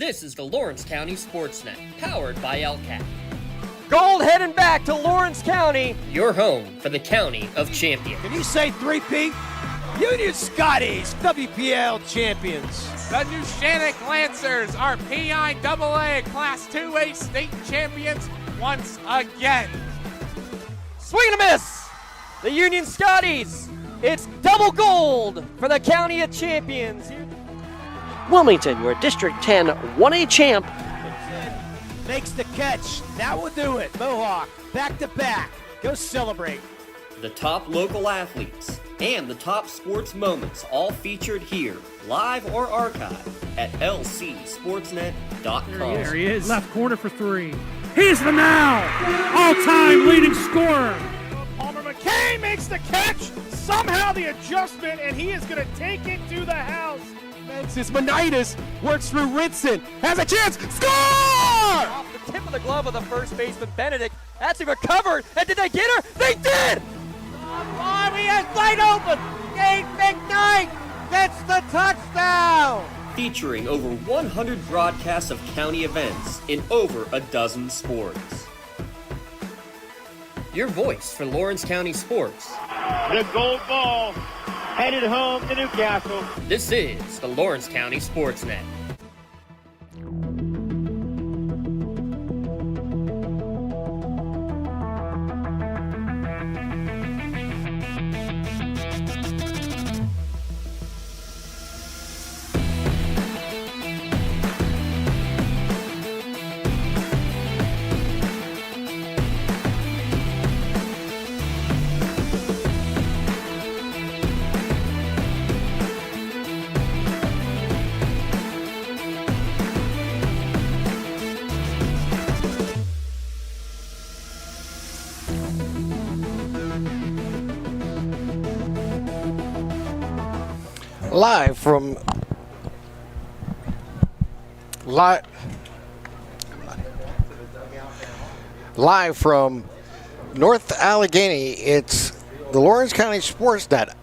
This is the Lawrence County SportsNet, powered by LCAP. Gold heading back to Lawrence County. Your home for the County of Champions. Can you say 3P? Union Scotties, WPIAL champions. The Neshannock Lancers are PIAA Class 2A state champions once again. Swing and a miss. The Union Scotties. It's double gold for the County of Champions. Wilmington, your District 10 1A champ. Makes the catch. That will do it. Mohawk, back to back. Go celebrate. The top local athletes and the top sports moments all featured here, live or archived at lcsportsnet.com. There he is. Left corner for three. He's the now all-time leading scorer. Palmer McKay makes the catch. Somehow the adjustment, and he is going to take it to the house. His Monitis works through Ritson. Has a chance. Score! Off the tip of the glove of the first baseman, Benedict. That's recovered. And did they get her? They did! He has wide open. Dave McKnight gets the touchdown. Featuring over 100 broadcasts of county events in over a dozen sports. Your voice for Lawrence County sports. The gold ball headed home to Newcastle. This is the Lawrence County SportsNet. Live from North Allegheny, it's the Lawrence County SportsNet,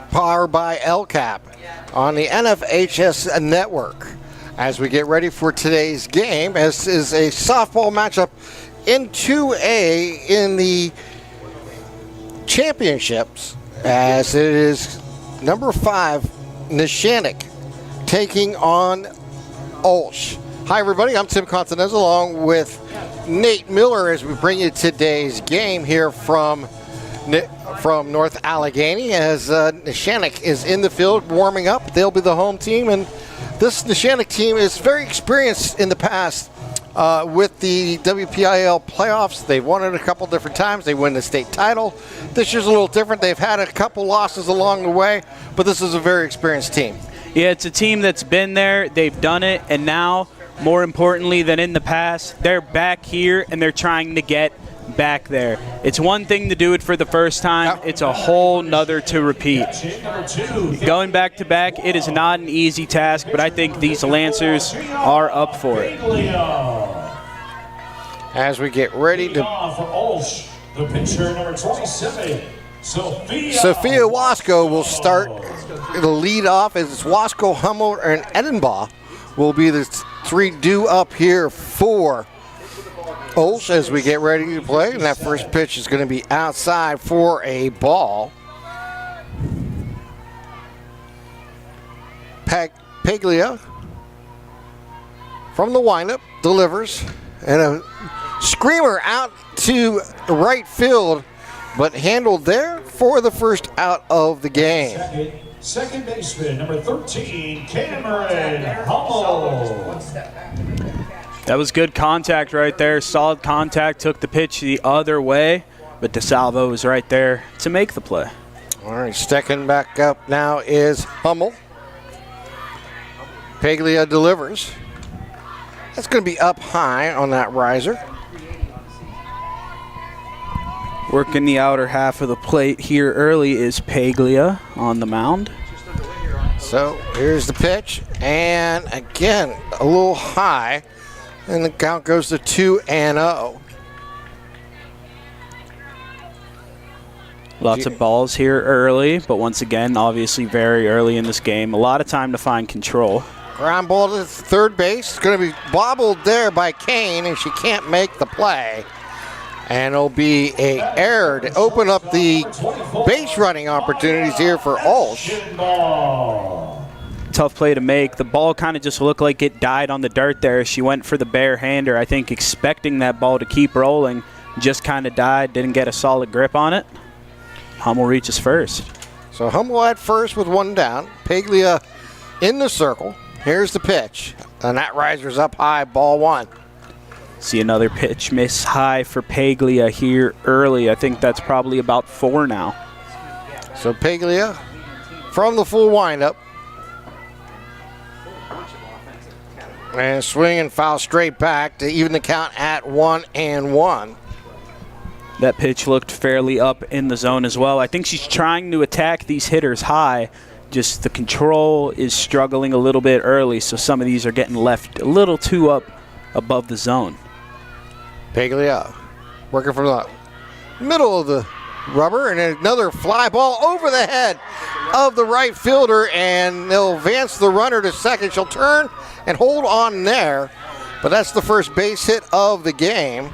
powered by LCAP on the NFHS network. As we get ready for today's game, as is a softball matchup in 2A in the championships, as it is number 5, Neshannock, taking on OLSH. Hi, everybody. I'm Tim Continenza, along with Nate Miller, as we bring you today's game here from North Allegheny, as Neshannock is in the field warming up. They'll be the home team, and this Neshannock team is very experienced in the past with the WPIAL playoffs. They've won it a couple different times. They win the state title. This year's a little different. They've had a couple losses along the way, but this is a very experienced team. Yeah, it's a team that's been there. They've done it, and now, more importantly than in the past, they're back here and they're trying to get back there. It's one thing to do it for the first time. It's a whole nother to repeat. Going back to back, it is not an easy task, but I think these Lancers are up for it. As we get ready to... The pitcher, number 27, Sophia Wasco will start the lead off, as it's Wasco, Hummel, and Edenbaugh will be the three due up here for OLSH as we get ready to play. And that first pitch is going to be outside for a ball. Paglia from the windup delivers, and a screamer out to right field, but handled there for the first out of the game. Second baseman, number 13, Cameron Hummel. That was good contact right there. Solid contact. Took the pitch the other way, but DeSalvo was right there to make the play. All right, stepping back up now is Hummel. Paglia delivers. That's going to be up high on that riser. Working the outer half of the plate here early is Paglia on the mound. So here's the pitch, and again, a little high, and the count goes to 2-0. Lots of balls here early, but once again, obviously very early in this game. A lot of time to find control. Ground ball to third base. It's going to be bobbled there by Kane, and she can't make the play. And it'll be a error to open up the base running opportunities here for OLSH. Tough play to make. The ball kind of just looked like it died on the dirt there. She went for the bare hander, I think expecting that ball to keep rolling. Just kind of died, didn't get a solid grip on it. Hummel reaches first. So Hummel at first with one down. Paglia in the circle. Here's the pitch. And that riser's up high, ball one. See another pitch miss high for Paglia here early. I think that's probably about 4 now. So Paglia from the full windup. And swing and foul straight back to even the count at 1-1. That pitch looked fairly up in the zone as well. I think she's trying to attack these hitters high. Just the control is struggling a little bit early, so some of these are getting left a little too up above the zone. Paglia working from the middle of the rubber, and another fly ball over the head of the right fielder, and they'll advance the runner to second. She'll turn and hold on there, but that's the first base hit of the game.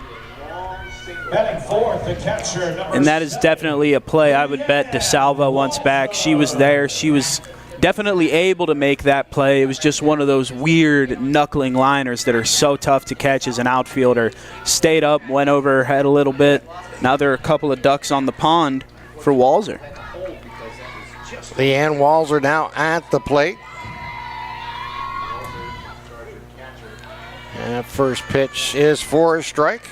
Batting fourth, the catcher, and that is definitely a play I would bet DeSalvo wants back. She was there. She was definitely able to make that play. It was just one of those weird knuckling liners that are so tough to catch as an outfielder. Stayed up, went over her head a little bit. Now there are a couple of ducks on the pond for Walzer. Leanne Walzer now at the plate. And first pitch is for a strike.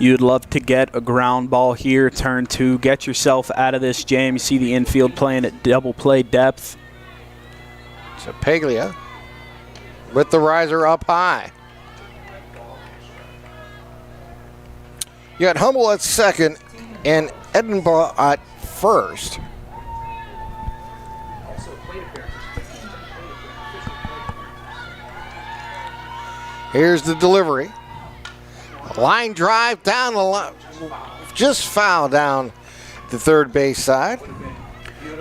You'd love to get a ground ball here, turn 2. Get yourself out of this jam. You see the infield playing at double play depth. So Paglia with the riser up high. You got Hummel at second and Edinburgh at first. Here's the delivery. Line drive down the line, just foul down the third base side.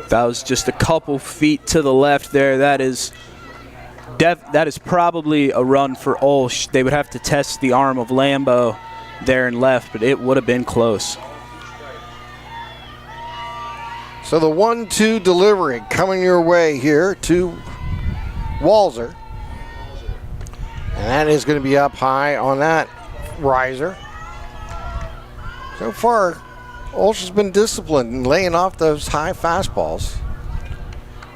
That was just a couple feet to the left there. That is probably a run for OLSH. They would have to test the arm of Lambo there and left, but it would have been close. So the 1-2 delivery coming your way here to Walzer. And that is going to be up high on that riser. So far, OLSH has been disciplined in laying off those high fastballs.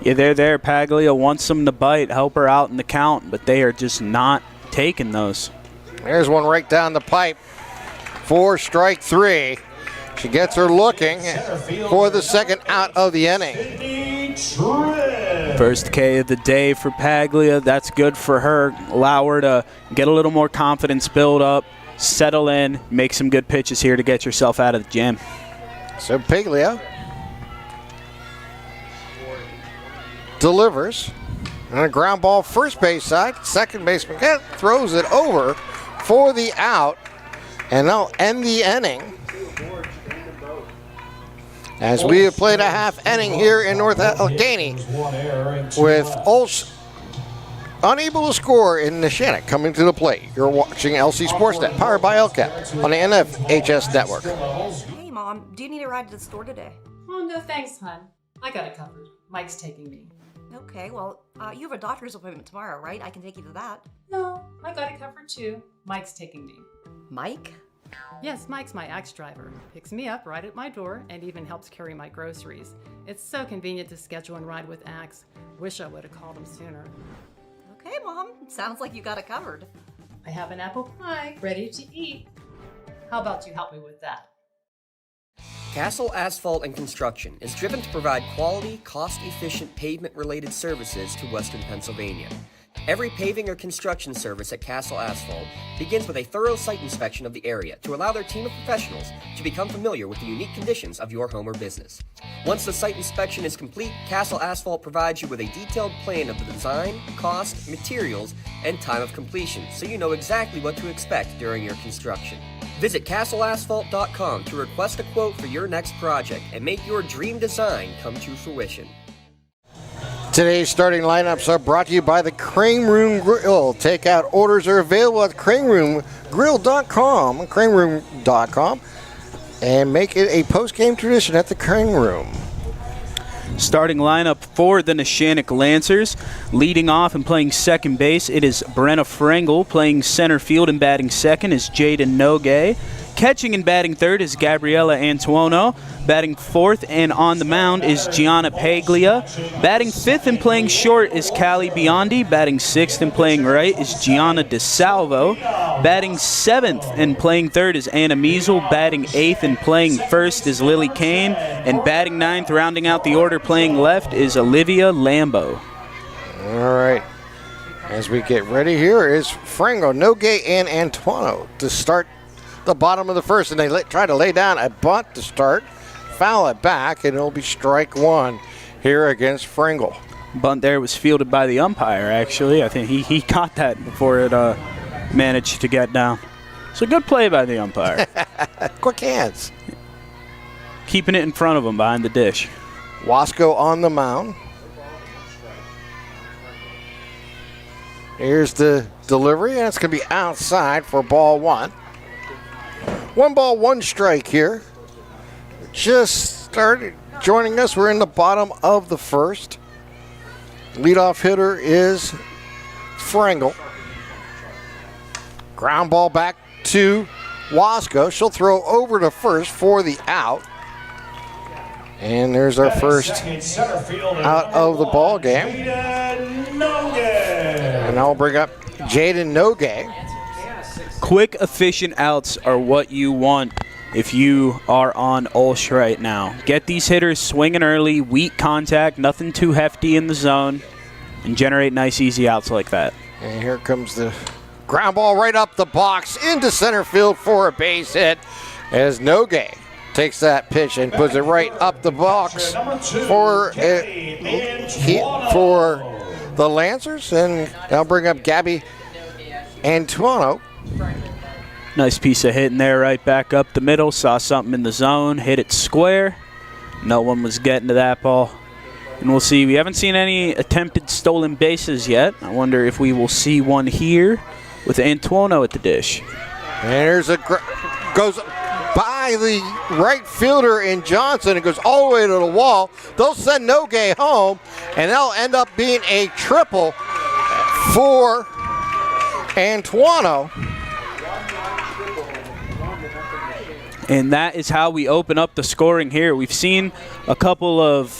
Yeah, they're there. Paglia wants them to bite, help her out in the count, but they are just not taking those. There's one right down the pipe for strike 3. She gets her looking for the second out of the inning. First K of the day for Paglia. That's good for her. Allow her to get a little more confidence build up, settle in, make some good pitches here to get yourself out of the jam. So Paglia delivers on a ground ball first base side. Second baseman throws it over for the out, and they'll end the inning. As we have played a half inning here in North Allegheny with OLSH unable to score in Neshannock coming to the plate. You're watching LC SportsNet, powered by LCAP on the NFHS network. Hey, Mom, do you need a ride to the store today? Oh, no thanks, hon. I got it covered. Mike's taking me. Okay, well, you have a doctor's appointment tomorrow, right? I can take you to that. No, I got it covered too. Mike's taking me. Mike? Yes, Mike's my Axe driver. Picks me up right at my door and even helps carry my groceries. It's so convenient to schedule and ride with Axe. Wish I would have called him sooner. Okay, Mom. Sounds like you got it covered. I have an apple pie ready to eat. How about you help me with that? Castle Asphalt and Construction is driven to provide quality, cost-efficient pavement-related services to Western Pennsylvania. Every paving or construction service at Castle Asphalt begins with a thorough site inspection of the area to allow their team of professionals to become familiar with the unique conditions of your home or business. Once the site inspection is complete, Castle Asphalt provides you with a detailed plan of the design, cost, materials, and time of completion, so you know exactly what to expect during your construction. Visit castleasphalt.com to request a quote for your next project and make your dream design come to fruition. Today's starting lineups are brought to you by the Crane Room Grill. Takeout orders are available at craneroomgrill.com, and make it a post-game tradition at the Crane Room. Starting lineup for the Neshannock Lancers. Leading off and playing second base, it is Brenna Frengel. Playing center field and batting second is Jaden Nogue. Catching and batting third is Gabriella Antuono. Batting fourth and on the mound is Gianna Paglia. Batting fifth and playing short is Callie Biondi. Batting sixth and playing right is Gianna DeSalvo. Batting seventh and playing third is Anna Measle. Batting eighth and playing first is Lily Kane. And batting ninth, rounding out the order playing left, is Olivia Lambo. All right. As we get ready, here is Frengel, Nogue, and Antuono to start the bottom of the first, and they try to lay down a bunt to start, foul it back, and it'll be strike one here against Frengel. Bunt there was fielded by the umpire, actually. I think he caught that before it managed to get down. So good play by the umpire. Quick hands. Keeping it in front of him behind the dish. Wasco on the mound. Here's the delivery, and it's going to be outside for ball one. 1 ball, 1 strike here. Just started joining us. We're in the bottom of the first. Leadoff hitter is Frengel. Ground ball back to Wasco. She'll throw over to first for the out. And there's our first out of the ball game. And I'll bring up Jaden Nogue. Quick, efficient outs are what you want if you are on OLSH right now. Get these hitters swinging early, weak contact, nothing too hefty in the zone, and generate nice, easy outs like that. And here comes the ground ball right up the box into center field for a base hit as Nogue takes that pitch and puts it right up the box for a hit for the Lancers. And I'll bring up Gabby Antuono. Nice piece of hitting there right back up the middle. Saw something in the zone, hit it square. No one was getting to that ball. And we'll see. We haven't seen any attempted stolen bases yet. I wonder if we will see one here with Antuono at the dish. And there's goes by the right fielder in Johnson. It goes all the way to the wall. They'll send Nogue home, and that'll end up being a triple for Antuono. And that is how we open up the scoring here. We've seen a couple of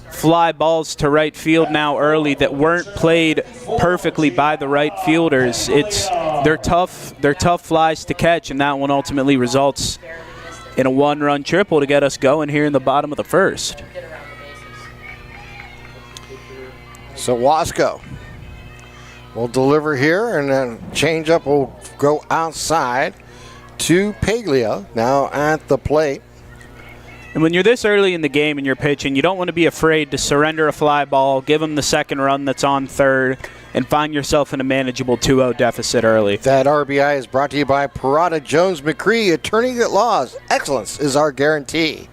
fly balls to right field now early that weren't played perfectly by the right fielders. They're tough flies to catch, and that one ultimately results in a 1-run triple to get us going here in the bottom of the first. So Wasco will deliver here, and then changeup will go outside to Paglia now at the plate. And when you're this early in the game and you're pitching, you don't want to be afraid to surrender a fly ball, give them the second run that's on third, and find yourself in a manageable 2-0 deficit early. That RBI is brought to you by Parada Jones McCree, attorney at laws. Excellence is our guarantee.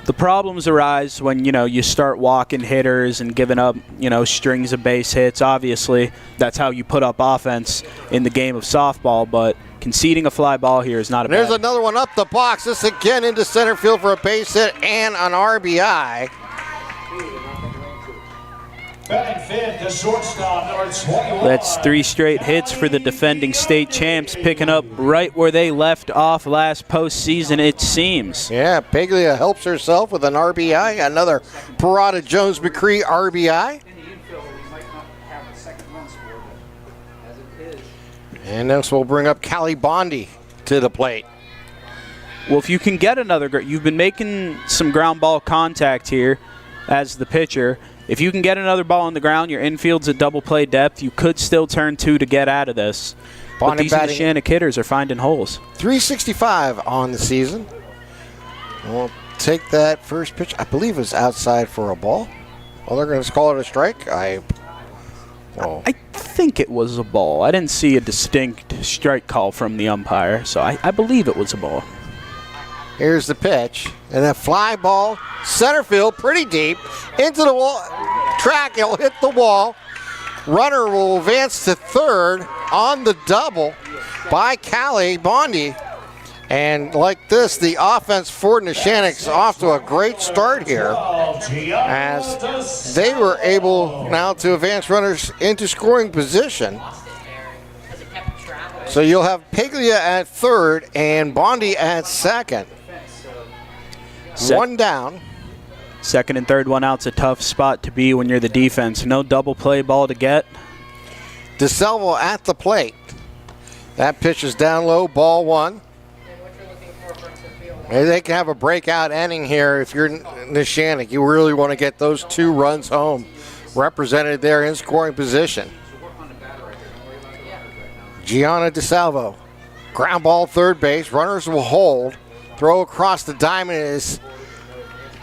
The problems arise when, you start walking hitters and giving up, strings of base hits. Obviously, that's how you put up offense in the game of softball, but conceding a fly ball here is not a There's another one up the box. This again into center field for a base hit and an RBI. That's 3 straight hits for the defending state champs, picking up right where they left off last postseason, it seems. Yeah, Paglia helps herself with an RBI. Another Parada Jones McCree RBI. And this will bring up Callie Bondi to the plate. Well, if you can get another, you've been making some ground ball contact here as the pitcher. If you can get another ball on the ground, your infield's at double play depth, you could still turn 2 to get out of this. But these Neshannock hitters are finding holes. 365 on the season. We'll take that first pitch. I believe it was outside for a ball. Well, they're going to call it a strike. I think it was a ball. I didn't see a distinct strike call from the umpire, so I believe it was a ball. Here's the pitch. And a fly ball, center field, pretty deep. Into the wall. Track, it'll hit the wall. Runner will advance to third on the double by Callie Bondi. And like this, the offense for Neshannock's off to a great start here as they were able now to advance runners into scoring position. So you'll have Paglia at third and Bondi at second. One down. Second and third one out's a tough spot to be when you're the defense. No double play ball to get. DeSalvo at the plate. That pitch is down low, ball one. Maybe they can have a breakout inning here if you're Neshannock. You really want to get those 2 runs home, represented there in scoring position. Gianna DeSalvo, ground ball third base. Runners will hold. Throw across the diamond is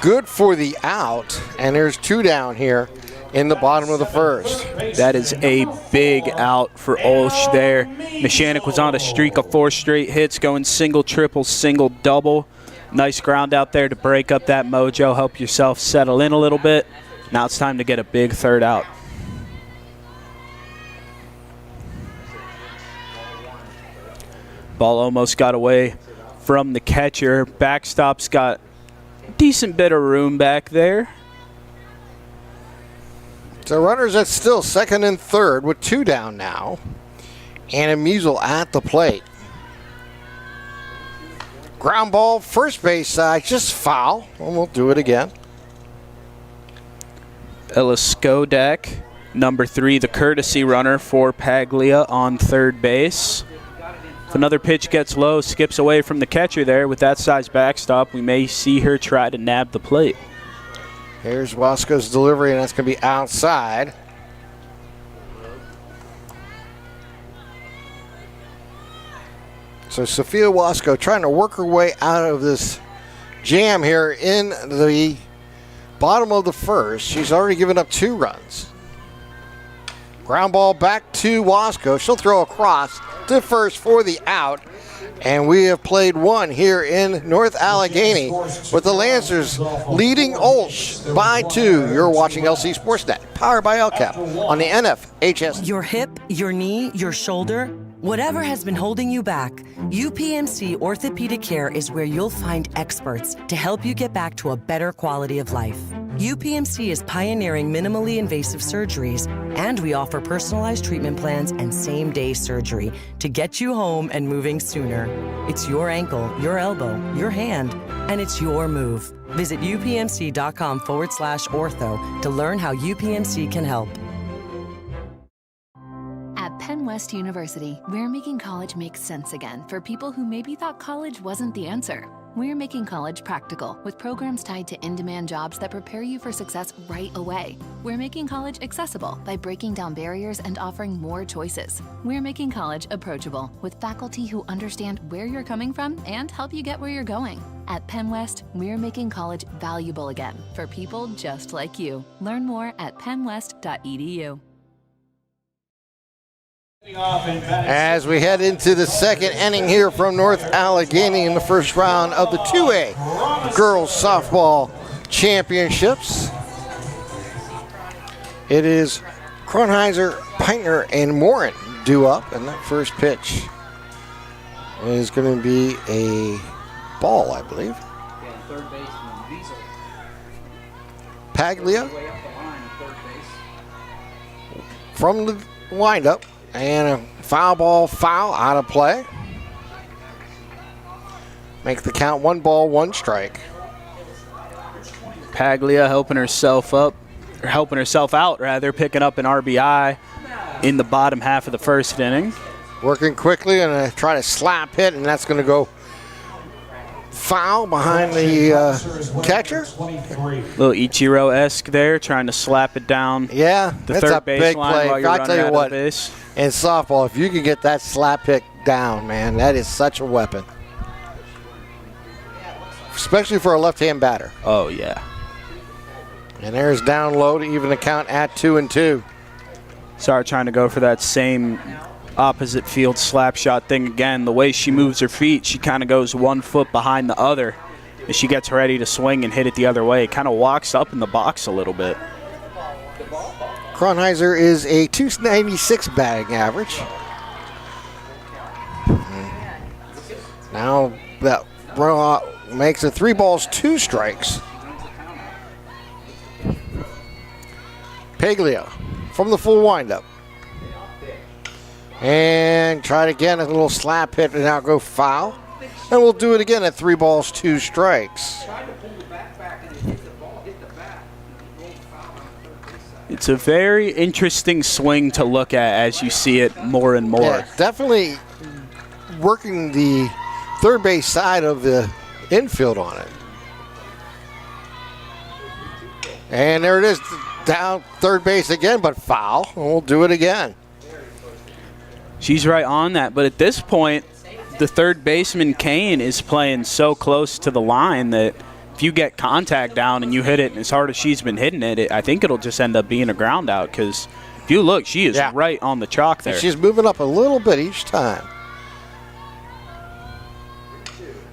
good for the out, and there's 2 down here in the bottom of the first. That is a big out for OLSH there. Neshannock was on a streak of 4 straight hits, going single, triple, single, double. Nice ground out there to break up that mojo, help yourself settle in a little bit. Now it's time to get a big third out. Ball almost got away from the catcher. Backstop's got a decent bit of room back there. So runners at still second and third with 2 down now. Anna Measle at the plate. Ground ball, first base side, just foul. And we'll do it again. Ella Skodak, number 3, the courtesy runner for Paglia on third base. If another pitch gets low, skips away from the catcher there with that size backstop, we may see her try to nab the plate. Here's Wasco's delivery, and that's going to be outside. So Sophia Wasco trying to work her way out of this jam here in the bottom of the first. She's already given up 2 runs. Ground ball back to Wasco. She'll throw across to first for the out. And we have played 1 here in North Allegheny with the Lancers leading OLSH by 2. You're watching LC SportsNet, powered by LCAP on the NFHS. Your hip, your knee, your shoulder, whatever has been holding you back, UPMC Orthopedic Care is where you'll find experts to help you get back to a better quality of life. UPMC is pioneering minimally invasive surgeries, and we offer personalized treatment plans and same-day surgery to get you home and moving sooner. It's your ankle, your elbow, your hand, and it's your move. Visit upmc.com/ortho to learn how UPMC can help. At Penn West University, we're making college make sense again for people who maybe thought college wasn't the answer. We're making college practical with programs tied to in-demand jobs that prepare you for success right away. We're making college accessible by breaking down barriers and offering more choices. We're making college approachable with faculty who understand where you're coming from and help you get where you're going. At Penn West, we're making college valuable again for people just like you. Learn more at pennwest.edu. As we head into the second inning here from North Allegheny in the first round of the 2A Girls Softball Championships. It is Kronheiser, Peitner, and Morin due up, and that first pitch is going to be a ball, I believe. Paglia from the windup. And a foul ball, foul out of play. Make the count 1 ball, 1 strike. Paglia helping herself out, rather, picking up an RBI in the bottom half of the first inning. Working quickly and try to slap hit, and that's going to go foul behind the catcher. Little Ichiro-esque there, trying to slap it down. Yeah, the third base line while you're I'll tell you what, base. In softball, if you can get that slap hit down, man, that is such a weapon. Especially for a left-hand batter. Oh, yeah. And there's down low to even the count at 2-2. Sorry, trying to go for that same opposite field slap shot thing again. The way she moves her feet, she kind of goes 1 foot behind the other. as she gets ready to swing and hit it the other way. Kind of walks up in the box a little bit. Kronheiser is a 296 batting average. Now that makes it 3 balls, 2 strikes. Paglia from the full windup. And try it again, a little slap hit and now go foul. And we'll do it again at 3 balls, 2 strikes. It's a very interesting swing to look at as you see it more and more. Yeah, definitely working the third base side of the infield on it. And there it is, down third base again, but foul. And we'll do it again. She's right on that, but at this point, the third baseman, Kane, is playing so close to the line that if you get contact down and you hit it as hard as she's been hitting it, I think it'll just end up being a ground out because if you look, she is right on the chalk there. And she's moving up a little bit each time.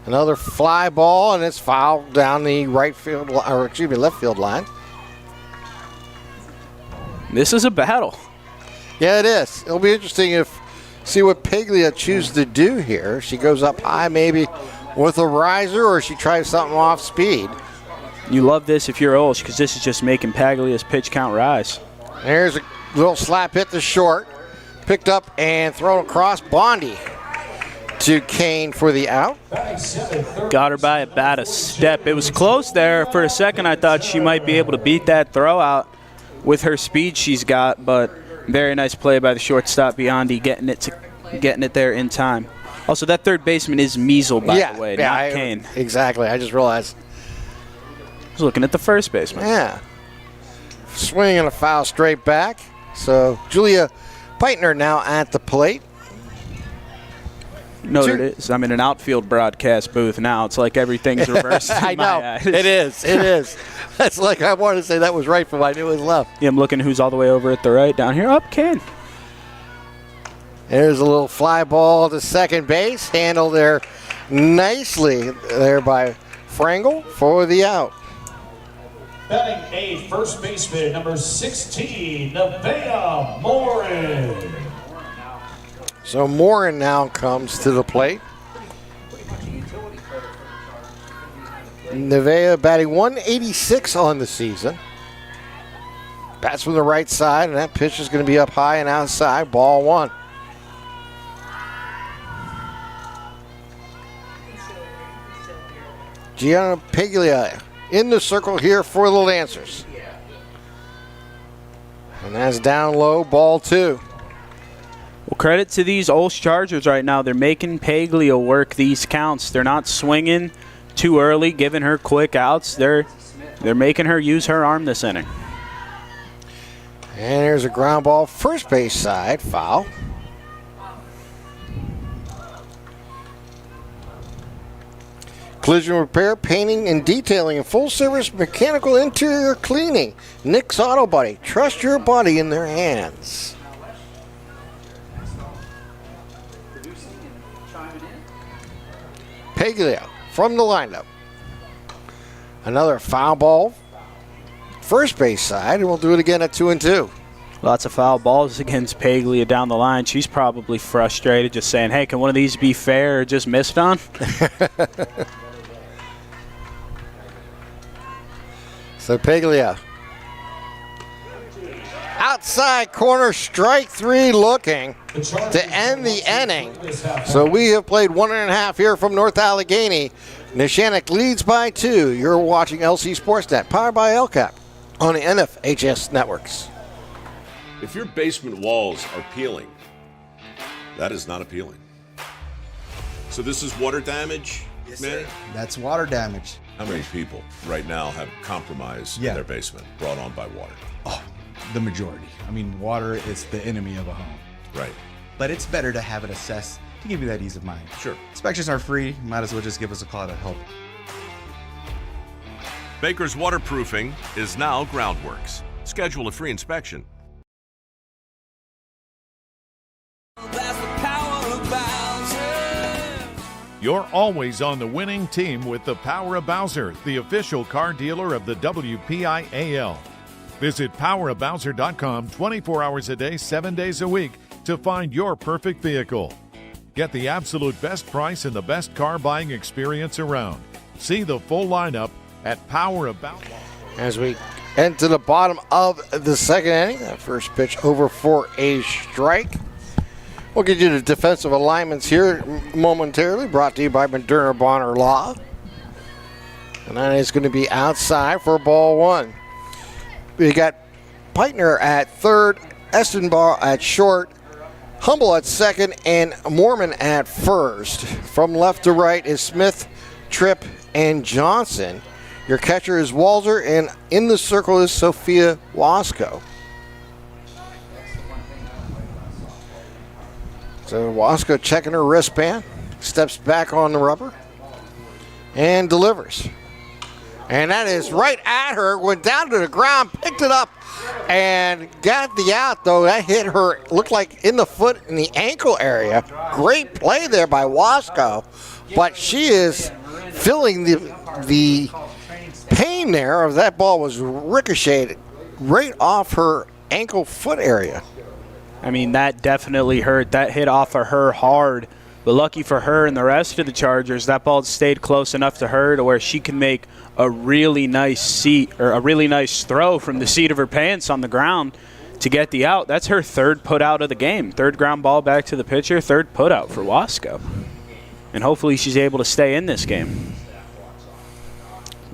Another fly ball, and it's fouled down the left field line. This is a battle. Yeah, it is. It'll be interesting see what Paglia chooses to do here. She goes up high maybe with a riser, or she tries something off speed. You love this if you're OLSH because this is just making Paglia's pitch count rise. There's a little slap hit to short. Picked up and thrown across. Bondi to Kane for the out. Got her by about a step. It was close there. For a second, I thought she might be able to beat that throw out with her speed she's got, but very nice play by the shortstop Biondi, getting it there in time. Also, that third baseman is Measle, by the way, not Kane. Exactly. I just realized. I was looking at the first baseman. Yeah. Swing and a foul straight back. So Julia Peitner now at the plate. No, it is. I'm in an outfield broadcast booth now. It's like everything's reversed. I know. It is. It is. That's like I wanted to say that was right, but I knew it was left. Yeah, I'm looking who's all the way over at the right down here. Up, Kane. There's a little fly ball to second base. Handled there nicely there by Frangle for the out. Batting a first baseman, number 16, Nevaeh Morin. So Morin now comes to the plate. Nevaeh batting 186 on the season. Bats from the right side, and that pitch is going to be up high and outside. Ball 1. Gianna Paglia in the circle here for the Lancers. And that's down low, ball 2. Well, credit to these OLSH Chargers right now. They're making Paglia work these counts. They're not swinging too early, giving her quick outs. They're making her use her arm this inning. And there's a ground ball, first base side, foul. Collision repair, painting and detailing, and full service mechanical interior cleaning. Nick's Auto Body. Trust your body in their hands. Paglia from the lineup. Another foul ball, first base side, and we'll do it again at 2-2. Lots of foul balls against Paglia down the line. She's probably frustrated, just saying, hey, can one of these be fair or just missed on? So Paglia. Outside corner, strike 3 looking to end the inning. So we have played 1.5 here from North Allegheny. Neshannock leads by 2. You're watching LC SportsNet, powered by LCAP on the NFHS networks. If your basement walls are peeling, that is not appealing. So this is water damage, man? That's water damage. How many people right now have compromised their basement brought on by water? Oh, the majority. I mean, water is the enemy of a home. Right. But it's better to have it assessed to give you that ease of mind. Sure. Inspections are free. Might as well just give us a call to help. Baker's Waterproofing is now Groundworks. Schedule a free inspection. You're always on the winning team with the power of Bowser, the official car dealer of the WPIAL. Visit powerofbowser.com 24 hours a day, 7 days a week to find your perfect vehicle. Get the absolute best price and the best car buying experience around. See the full lineup at Power of Bowser. As we enter the bottom of the second inning, that first pitch over for a strike. We'll get you the defensive alignments here momentarily, brought to you by Moderna Bonner Law. And that is going to be outside for ball one. We got Peitner at third, Estenbaugh at short, Humble at second, and Mormon at first. From left to right is Smith, Tripp, and Johnson. Your catcher is Walzer, and in the circle is Sophia Wasco. So Wasco checking her wristband, steps back on the rubber, and delivers. And that is right at her, went down to the ground, picked it up, and got the out, though. That hit her, looked like in the foot, in the ankle area. Great play there by Wasco, but she is feeling the pain there of that ball was ricocheted right off her ankle foot area. I mean, that definitely hurt. That hit off of her hard. But lucky for her and the rest of the Chargers, that ball stayed close enough to her to where she can make a really nice throw from the seat of her pants on the ground to get the out. That's her third put out of the game. Third ground ball back to the pitcher, third put out for Wasco. And hopefully she's able to stay in this game.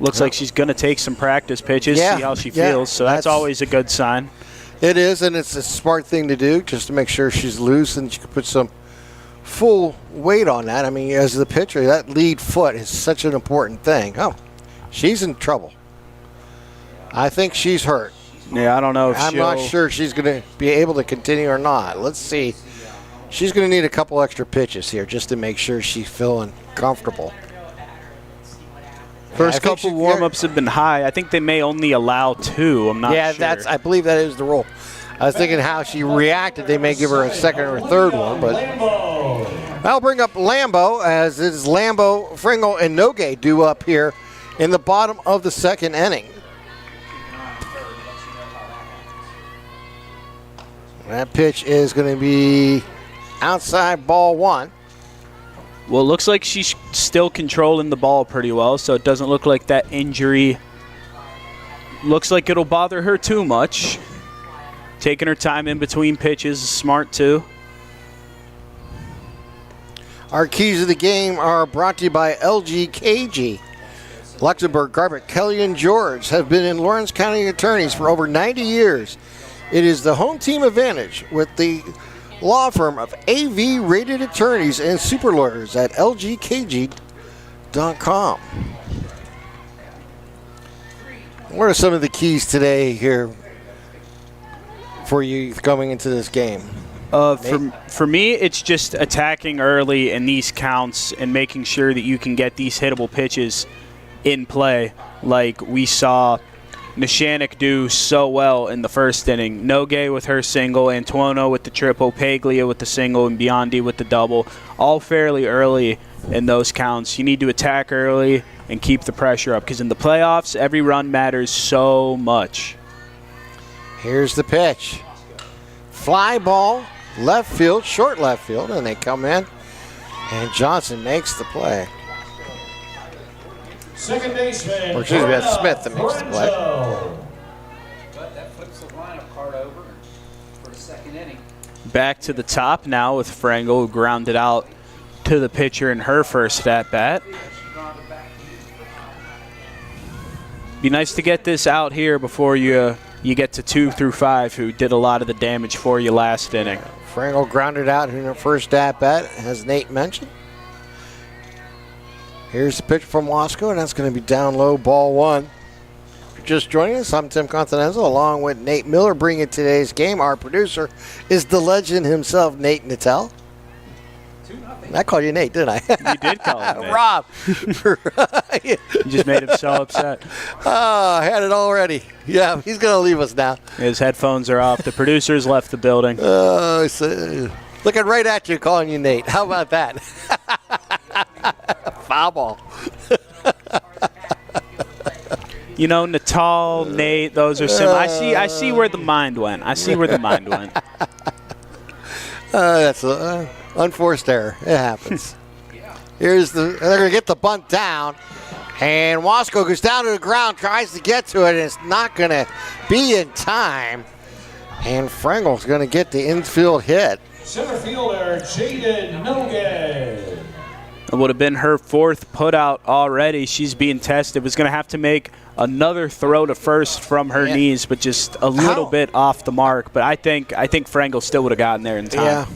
Looks like she's going to take some practice pitches, see how she feels. So that's always a good sign. It is, and it's a smart thing to do just to make sure she's loose and she can put some full weight on that. I mean, as the pitcher, that lead foot is such an important thing. Oh, she's in trouble. I think she's hurt. Yeah, I don't know if I'm not sure she's going to be able to continue or not. Let's see. She's going to need a couple extra pitches here just to make sure she's feeling comfortable. First couple warm-ups have been high. I think they may only allow 2. I'm not sure. Yeah, I believe that is the rule. I was thinking how she reacted. They may give her a second or a third one, but I'll bring up Lambo, as it is Lambo, Fringle, and Nogue due up here in the bottom of the second inning. That pitch is going to be outside, ball one. Well, it looks like she's still controlling the ball pretty well, so it doesn't look like that injury looks like it'll bother her too much. Taking her time in between pitches is smart too. Our keys of the game are brought to you by LGKG. Luxembourg, Garbett, Kelly, and George have been in Lawrence County attorneys for over 90 years. It is the home team advantage with the law firm of AV-rated attorneys and super lawyers at lgkg.com. What are some of the keys today here for you coming into this game? For me, it's just attacking early in these counts and making sure that you can get these hittable pitches in play, like we saw Neshannock do so well in the first inning. Nogue with her single, Antuono with the triple, Paglia with the single, and Biondi with the double. All fairly early in those counts. You need to attack early and keep the pressure up, because in the playoffs, every run matters so much. Here's the pitch. Fly ball, left field, short left field, and they come in, and Johnson makes the play. Second baseman. Or excuse me, that's Smith that makes the play. But that flips the lineup card over for the second inning. Back to the top now with Frangel, who grounded out to the pitcher in her first at-bat. Be nice to get this out here before you get to 2 through 5, who did a lot of the damage for you last inning. Frangel grounded out in her first at-bat, as Nate mentioned. Here's the pitch from Wasco, and that's going to be down low, ball one. If you're just joining us, I'm Tim Continental, along with Nate Miller, bringing today's game. Our producer is the legend himself, Nate Nattel. I called you Nate, didn't I? You did call him Nate. Rob. You just made him so upset. Oh, I had it already. Yeah, he's going to leave us now. His headphones are off. The producer's left the building. Looking right at you, calling you Nate. How about that? Foul ball. You know, Natal, Nate, those are some. I see where the mind went. That's unforced error. It happens. They're going to get the bunt down. And Wasco goes down to the ground, tries to get to it, and it's not going to be in time. And Frangel's going to get the infield hit. Center fielder, Jaden Nogan. It would have been her 4th putout already. She's being tested. Was going to have to make another throw to first from her knees, but just a little bit off the mark. But I think Frangel still would have gotten there in time. Yeah.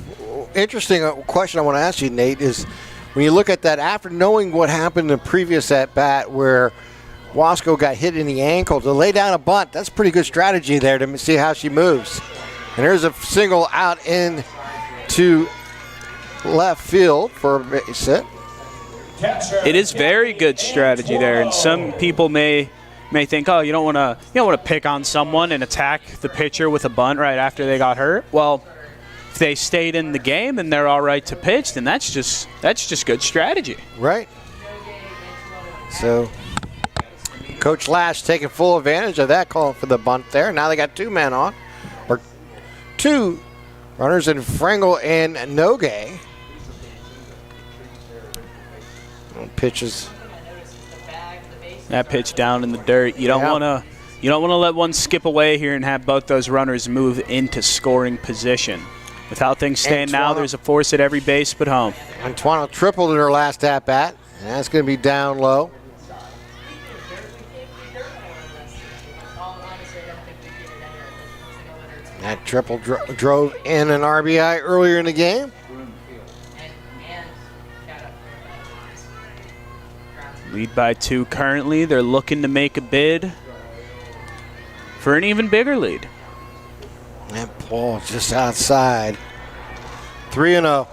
Interesting question I want to ask you, Nate, is when you look at that, after knowing what happened in the previous at-bat where Wasco got hit in the ankle, to lay down a bunt, that's pretty good strategy there to see how she moves. And there's a single out in to left field for a base hit. It is very good strategy there, and some people may think, oh, you don't want to pick on someone and attack the pitcher with a bunt right after they got hurt. Well, if they stayed in the game and they're all right to pitch, then that's just good strategy. Right. So Coach Lash taking full advantage of that, calling for the bunt there. Now they got 2 men on, or 2 runners in Frangel and Nogue. Pitches. That pitch down in the dirt. You don't want to let one skip away here and have both those runners move into scoring position. With how things stand now, there's a force at every base but home. Antoine tripled in her last at bat, and that's going to be down low. That triple drove in an RBI earlier in the game. Lead by 2 currently. They're looking to make a bid for an even bigger lead. That ball just outside. 3-0.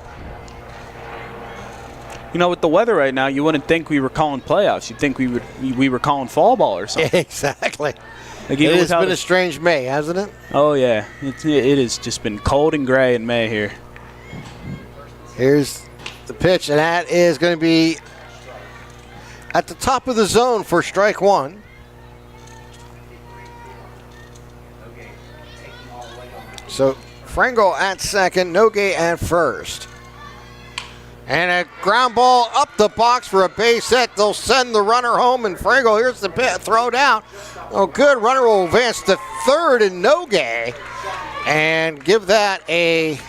You know, with the weather right now, you wouldn't think we were calling playoffs. You'd think we were calling fall ball or something. Exactly. Like, it has been a strange May, hasn't it? Oh, yeah. It has just been cold and gray in May here. Here's the pitch, and that is going to be at the top of the zone for strike 1. So Frangel at second, Nogue at first. And a ground ball up the box for a base hit. They'll send the runner home, and Frangel, here's the throw down. Oh, good. Runner will advance to third in Nogue and give that a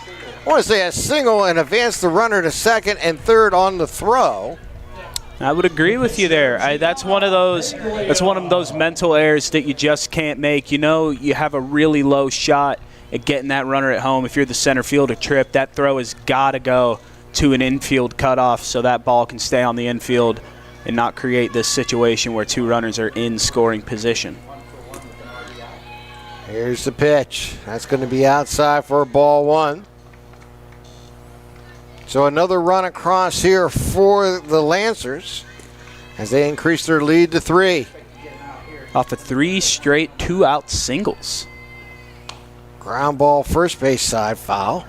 single and advance the runner to second and third on the throw. I would agree with you there. That's one of those mental errors that you just can't make. You know, you have a really low shot at getting that runner at home. If you're the center fielder trip, that throw has got to go to an infield cutoff so that ball can stay on the infield and not create this situation where 2 runners are in scoring position. Here's the pitch. That's going to be outside for ball 1. So another run across here for the Lancers as they increase their lead to 3. Off of 3 straight 2-out singles. Ground ball first base side, foul.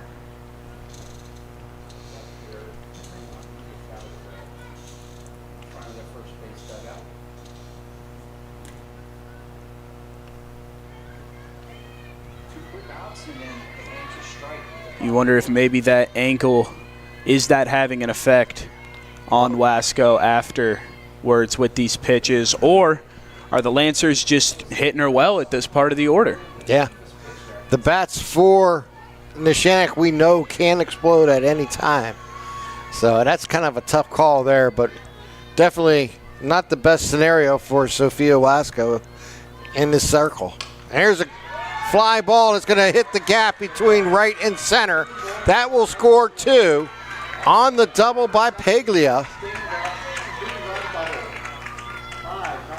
You wonder if maybe that ankle, is that having an effect on Wasco afterwards with these pitches, or are the Lancers just hitting her well at this part of the order? Yeah. The bats for Neshannock we know can explode at any time. So that's kind of a tough call there, but definitely not the best scenario for Sophia Wasco in this circle. And here's a fly ball that's going to hit the gap between right and center. That will score 2 on the double by Paglia.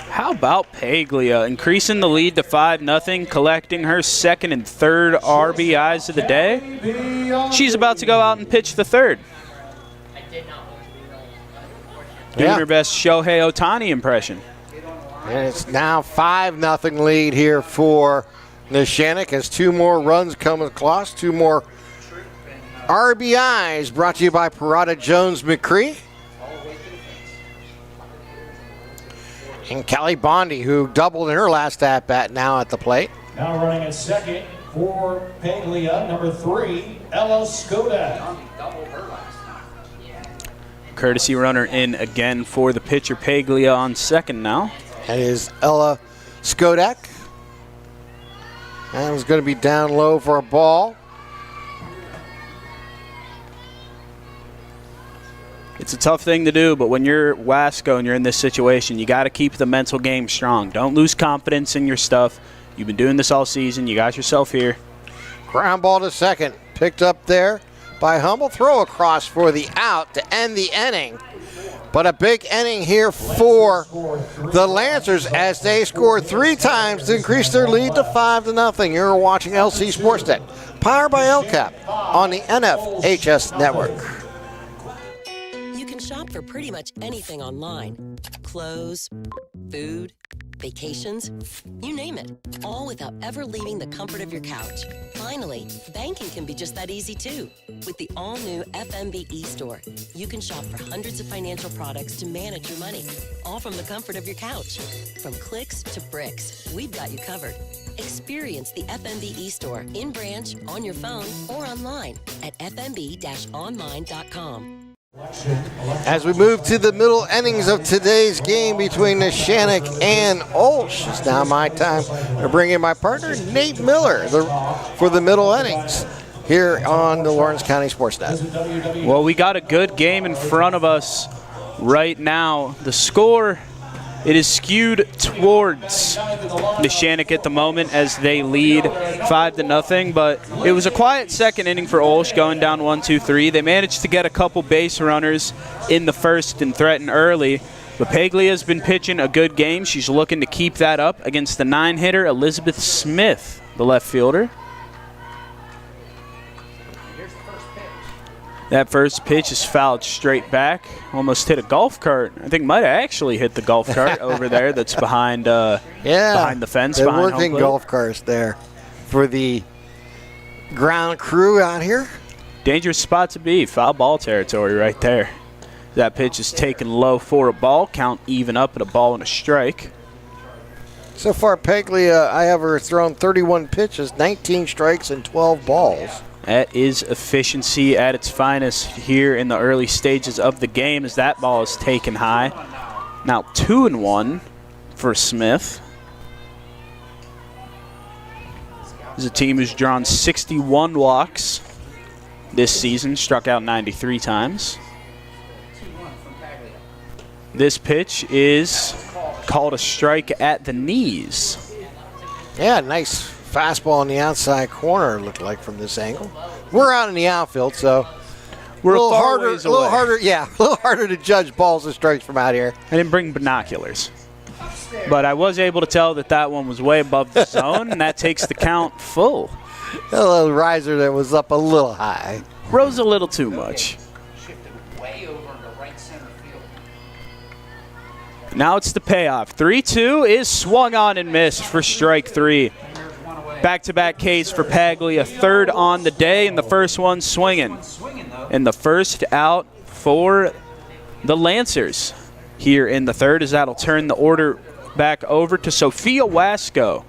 How about Paglia increasing the lead to 5-0, collecting her second and third RBIs of the day? She's about to go out and pitch the third. Doing her best Shohei Ohtani impression. And it's now 5-0 lead here for Neshannock as 2 more runs come across, 2 more RBIs brought to you by Parada Jones McCree. And Kelly Bondi, who doubled in her last at-bat, now at the plate. Now running at second for Paglia, number 3, Ella Skoda. Courtesy runner in again for the pitcher, Paglia, on second now. That is Ella Skodak. That was going to be down low for a ball. It's a tough thing to do, but when you're Wasco and you're in this situation, you got to keep the mental game strong. Don't lose confidence in your stuff. You've been doing this all season. You got yourself here. Ground ball to second. Picked up there by Hummel. Throw across for the out to end the inning. But a big inning here for the Lancers as they scored 3 times to increase their lead to 5-0. You're watching LC SportsNet, powered by LCAP on the NFHS network. You can shop for pretty much anything online. Clothes, food, vacations, you name it, all without ever leaving the comfort of your couch. Finally, banking can be just that easy too. With the all-new FMB eStore, you can shop for hundreds of financial products to manage your money, all from the comfort of your couch. From clicks to bricks, we've got you covered. Experience the FMB eStore in branch, on your phone, or online at fmb-online.com. As we move to the middle innings of today's game between Neshannock and OLSH, it's now my time to bring in my partner, Nate Miller, for the middle innings here on the Lawrence County SportsNet. Well, we got a good game in front of us right now. The score, it is skewed towards Neshannock at the moment as they lead 5-0, but it was a quiet second inning for OLSH going down 1-2-3. They managed to get a couple base runners in the first and threaten early, but Paglia's been pitching a good game. She's looking to keep that up against the 9-hitter, Elizabeth Smith, the left fielder. That first pitch is fouled straight back. Almost hit a golf cart. I think might have actually hit the golf cart over there that's behind behind the fence. They're behind working golf carts there for the ground crew out here. Dangerous spot to be. Foul ball territory right there. That pitch is taken low for a ball. Count even up at a ball and a strike. So far, Paglia, I have her thrown 31 pitches, 19 strikes, and 12 balls. That is efficiency at its finest here in the early stages of the game as that ball is taken high. Now 2-1 for Smith. This is a team who's drawn 61 walks this season, struck out 93 times. This pitch is called a strike at the knees. Yeah, nice fastball on the outside corner, it looked like from this angle. We're out in the outfield, so we're a little harder to judge balls and strikes from out here. I didn't bring binoculars, but I was able to tell that that one was way above the zone, and that takes the count full. A little riser that was up a little high. Rose a little too much. Way over into right center field. Now it's the payoff. 3-2 is swung on and missed for strike 3. Back-to-back Ks for Paglia, third on the day, and the first one swinging. And the first out for the Lancers here in the third, as that'll turn the order back over to Sophia Wasco,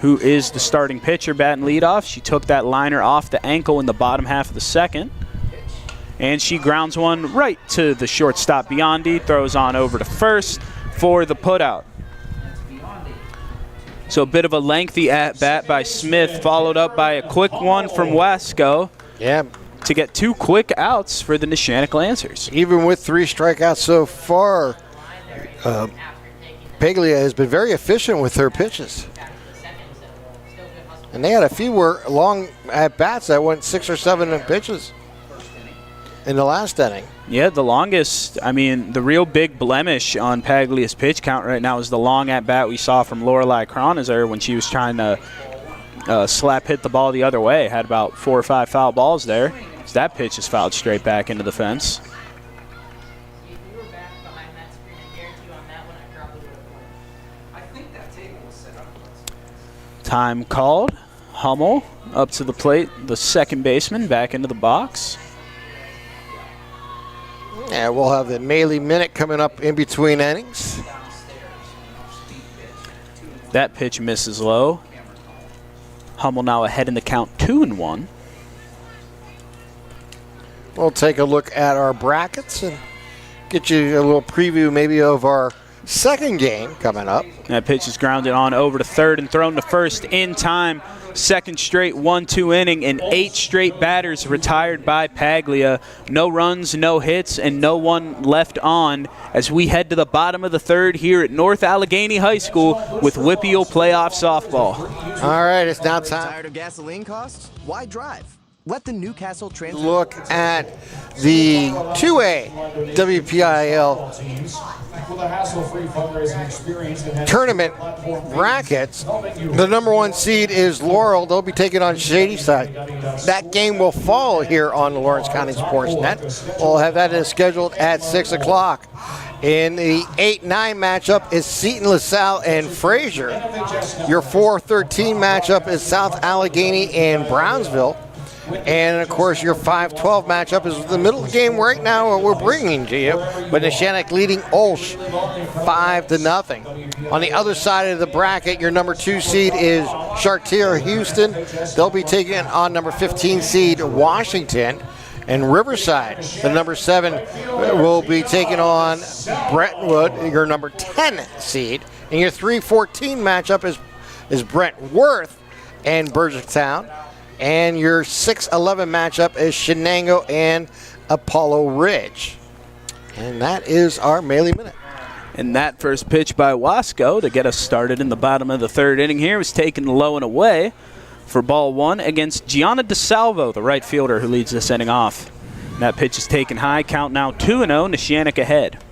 who is the starting pitcher, batting leadoff. She took that liner off the ankle in the bottom half of the second. And she grounds one right to the shortstop, Biondi, throws on over to first for the putout. So a bit of a lengthy at-bat by Smith, followed up by a quick one from Wasco. Yeah. To get 2 quick outs for the Neshannock Lancers. Even with 3 strikeouts so far, Paglia has been very efficient with her pitches. And they had a few long at-bats that went 6 or 7 pitches in the last inning. Yeah, the longest, I mean, the real big blemish on Paglia's pitch count right now is the long at-bat we saw from Lorelei Cronizer when she was trying to slap hit the ball the other way. Had about 4 or 5 foul balls there. So that pitch is fouled straight back into the fence. Time called. Hummel up to the plate, the second baseman back into the box. Yeah, we'll have the Maley minute coming up in between innings. That pitch misses low. Hummel now ahead in the count 2-1. We'll take a look at our brackets and get you a little preview maybe of our second game coming up. That pitch is grounded on over to third and thrown to first in time. Second straight 1-2 inning and 8 straight batters retired by Paglia. No runs, no hits, and no one left on as we head to the bottom of the third here at North Allegheny High School with WPIAL playoff softball. All right, it's now time. Tired of gasoline costs? Why drive? Let the Newcastle Transit look at the 2A WPIAL tournament brackets. The number 1 seed is Laurel. They'll be taking on Shadyside. That game will fall here on the Lawrence County SportsNet. We'll have that scheduled at 6 o'clock. In the 8-9 matchup is Seton LaSalle and Fraser. Your 4-13 matchup is South Allegheny and Brownsville. And, of course, your 5-12 matchup is the middle game right now we're bringing to you. But Neshannock leading OLSH 5-0. On the other side of the bracket, your number 2 seed is Chartier Houston. They'll be taking on number 15 seed Washington. And Riverside, the number 7, will be taking on Brentwood, your number 10 seed. And your 3-14 matchup is Brentworth and Burgettstown. And your 6-11 matchup is Shenango and Apollo Ridge. And that is our Melee Minute. And that first pitch by Wasco to get us started in the bottom of the third inning here was taken low and away for ball 1 against Gianna DeSalvo, the right fielder who leads this inning off. And that pitch is taken high, count now 2-0, Neshannock ahead.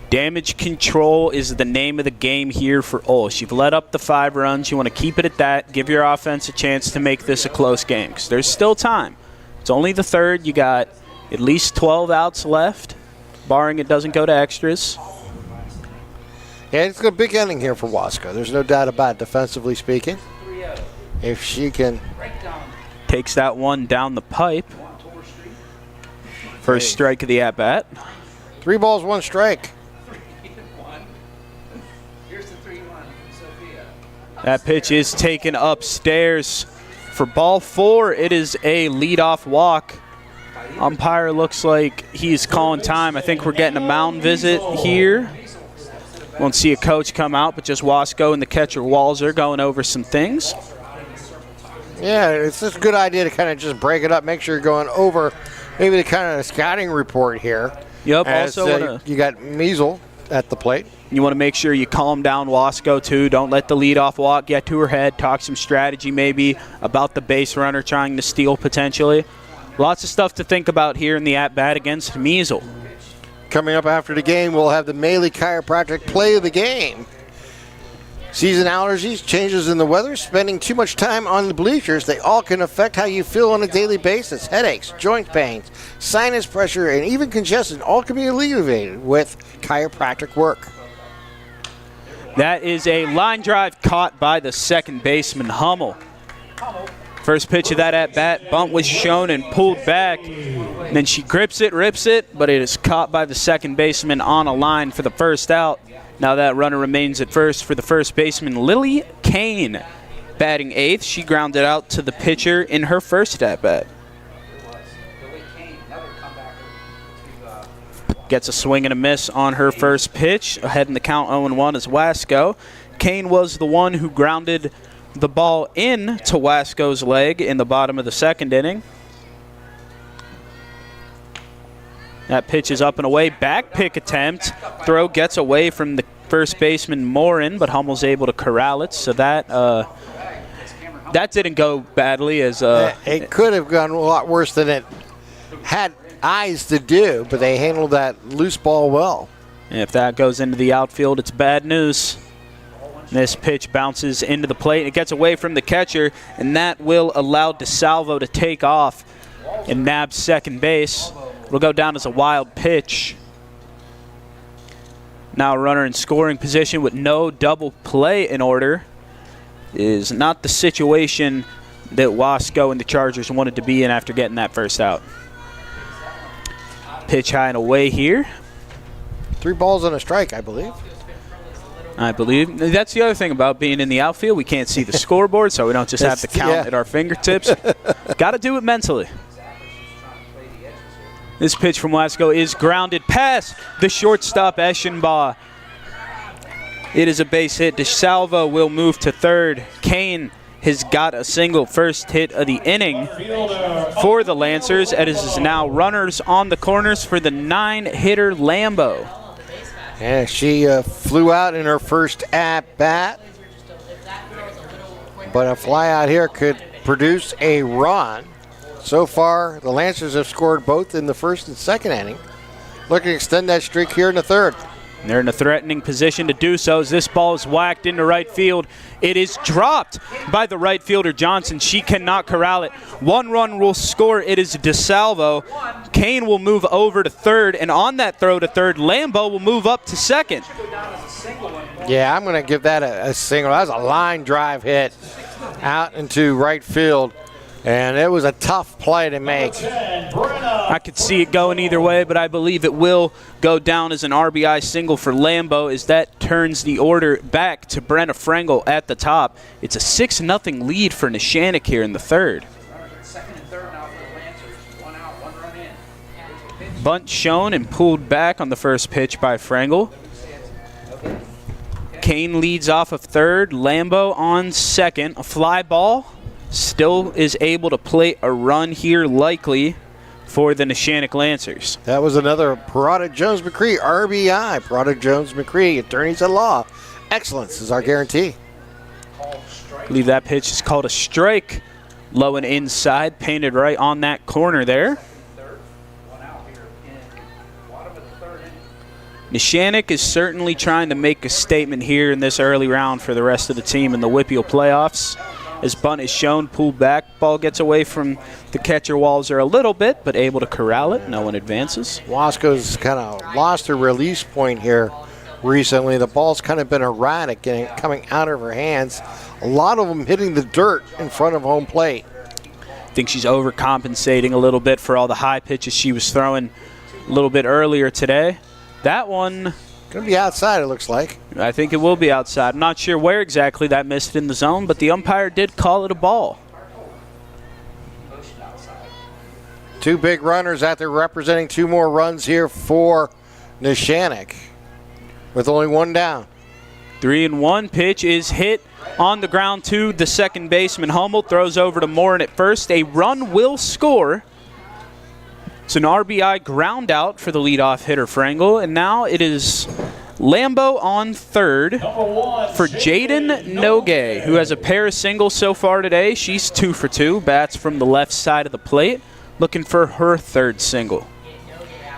Damage control is the name of the game here for OLSH. You've let up the 5 runs. You want to keep it at that. Give your offense a chance to make this a close game because there's still time. It's only the third. You got at least 12 outs left, barring it doesn't go to extras. Yeah, it's a big inning here for Wasco. There's no doubt about it, defensively speaking. If she can. Takes that one down the pipe. First strike of the at-bat. 3 balls, 1 strike. That pitch is taken upstairs for ball 4. It is a leadoff walk. Umpire looks like he's calling time. I think we're getting a mound visit here. Won't see a coach come out, but just Wasco and the catcher Walzer going over some things. Yeah, it's just a good idea to kind of just break it up, make sure you're going over maybe the kind of scouting report here. Yep, as, also you got Measle at the plate. You want to make sure you calm down Wasco, too. Don't let the leadoff walk get to her head. Talk some strategy maybe about the base runner trying to steal potentially. Lots of stuff to think about here in the at-bat against Measle. Coming up after the game, we'll have the Melee Chiropractic play of the game. Season allergies, changes in the weather, spending too much time on the bleachers, they all can affect how you feel on a daily basis. Headaches, joint pains, sinus pressure, and even congestion all can be alleviated with chiropractic work. That is a line drive caught by the second baseman, Hummel. First pitch of that at-bat, bunt was shown and pulled back. And then she grips it, rips it, but it is caught by the second baseman on a line for the first out. Now that runner remains at first for the first baseman, Lily Kane, batting 8th. She grounded out to the pitcher in her first at-bat. Gets a swing and a miss on her first pitch. Ahead in the count 0-1 is Wasco. Kane was the one who grounded the ball in to Wasco's leg in the bottom of the second inning. That pitch is up and away. Back pick attempt. Throw gets away from the first baseman Morin, but Hummel's able to corral it. So that didn't go badly. As it could have gone a lot worse than it had eyes to do, but they handled that loose ball well. If that goes into the outfield, it's bad news. This pitch bounces into the plate. It gets away from the catcher, and that will allow DeSalvo to take off and nab second base. It'll go down as a wild pitch. Now a runner in scoring position with no double play in order is not the situation that Wasco and the Chargers wanted to be in after getting that first out. Pitch high and away here. 3 balls and a strike, I believe. I believe. That's the other thing about being in the outfield. We can't see the scoreboard, so we don't just have to count at our fingertips. Got to do it mentally. This pitch from Wasco is grounded past the shortstop, Eschenbaugh. It is a base hit. DeSalvo will move to third. Kane has got a single, first hit of the inning for the Lancers. It is now runners on the corners for the 9-hitter Lambo. And she flew out in her first at-bat. But a fly out here could produce a run. So far, the Lancers have scored both in the first and second inning. Looking to extend that streak here in the third. They're in a threatening position to do so as this ball is whacked into right field. It is dropped by the right fielder, Johnson. She cannot corral it. 1 run will score. It is DeSalvo. Kane will move over to third, and on that throw to third, Lambo will move up to second. Yeah, I'm going to give that a single. That was a line drive hit out into right field, and it was a tough play to make. I could see it going either way, but I believe it will go down as an RBI single for Lambo as that turns the order back to Brenna Frengel at the top. It's a 6-0 lead for Neshannock here in the third. Bunt shown and pulled back on the first pitch by Frengel. Kane leads off of third. Lambo on second. A fly ball. Still is able to play a run here likely for the Neshannock Lancers. That was another Parada Jones-McCree RBI. Parada Jones-McCree, attorneys at law. Excellence is our guarantee. I believe that pitch is called a strike. Low and inside, painted right on that corner there. Neshannock is certainly trying to make a statement here in this early round for the rest of the team in the WPIAL playoffs. As bunt is shown, pulled back, ball gets away from the catcher Walzer a little bit, but able to corral it. No one advances. Wasco's kind of lost her release point here recently. The ball's kind of been erratic coming out of her hands. A lot of them hitting the dirt in front of home plate. I think she's overcompensating a little bit for all the high pitches she was throwing a little bit earlier today. That one going to be outside, it looks like. I think it will be outside. I'm not sure where exactly that missed in the zone, but the umpire did call it a ball. 2 big runners out there representing 2 more runs here for Neshannock with only 1 down. 3-1 pitch is hit on the ground to the second baseman. Hummel throws over to Morin at first. A run will score. It's an RBI ground out for the leadoff hitter, Frengel. And now it is Lambo on third for Jaden Nogue, who has a pair of singles so far today. She's 2 for 2, bats from the left side of the plate, looking for her third single.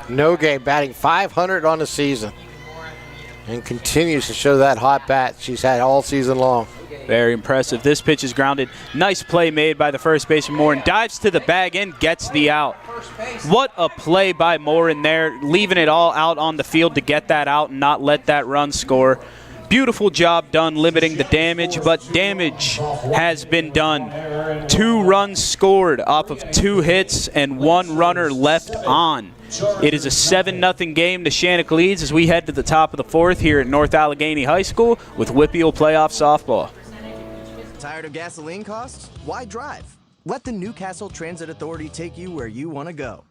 Nogue batting .500 on the season and continues to show that hot bat she's had all season long. Very impressive. This pitch is grounded. Nice play made by the first baseman, Morin. Dives to the bag and gets the out. What a play by Morin there, leaving it all out on the field to get that out and not let that run score. Beautiful job done limiting the damage, but damage has been done. 2 runs scored off of 2 hits and 1 runner left on. It is a 7-0 game. Neshannock leads as we head to the top of the 4th here at North Allegheny High School with WPIAL playoff softball. Tired of gasoline costs? Why drive? Let the Newcastle Transit Authority take you where you want to go.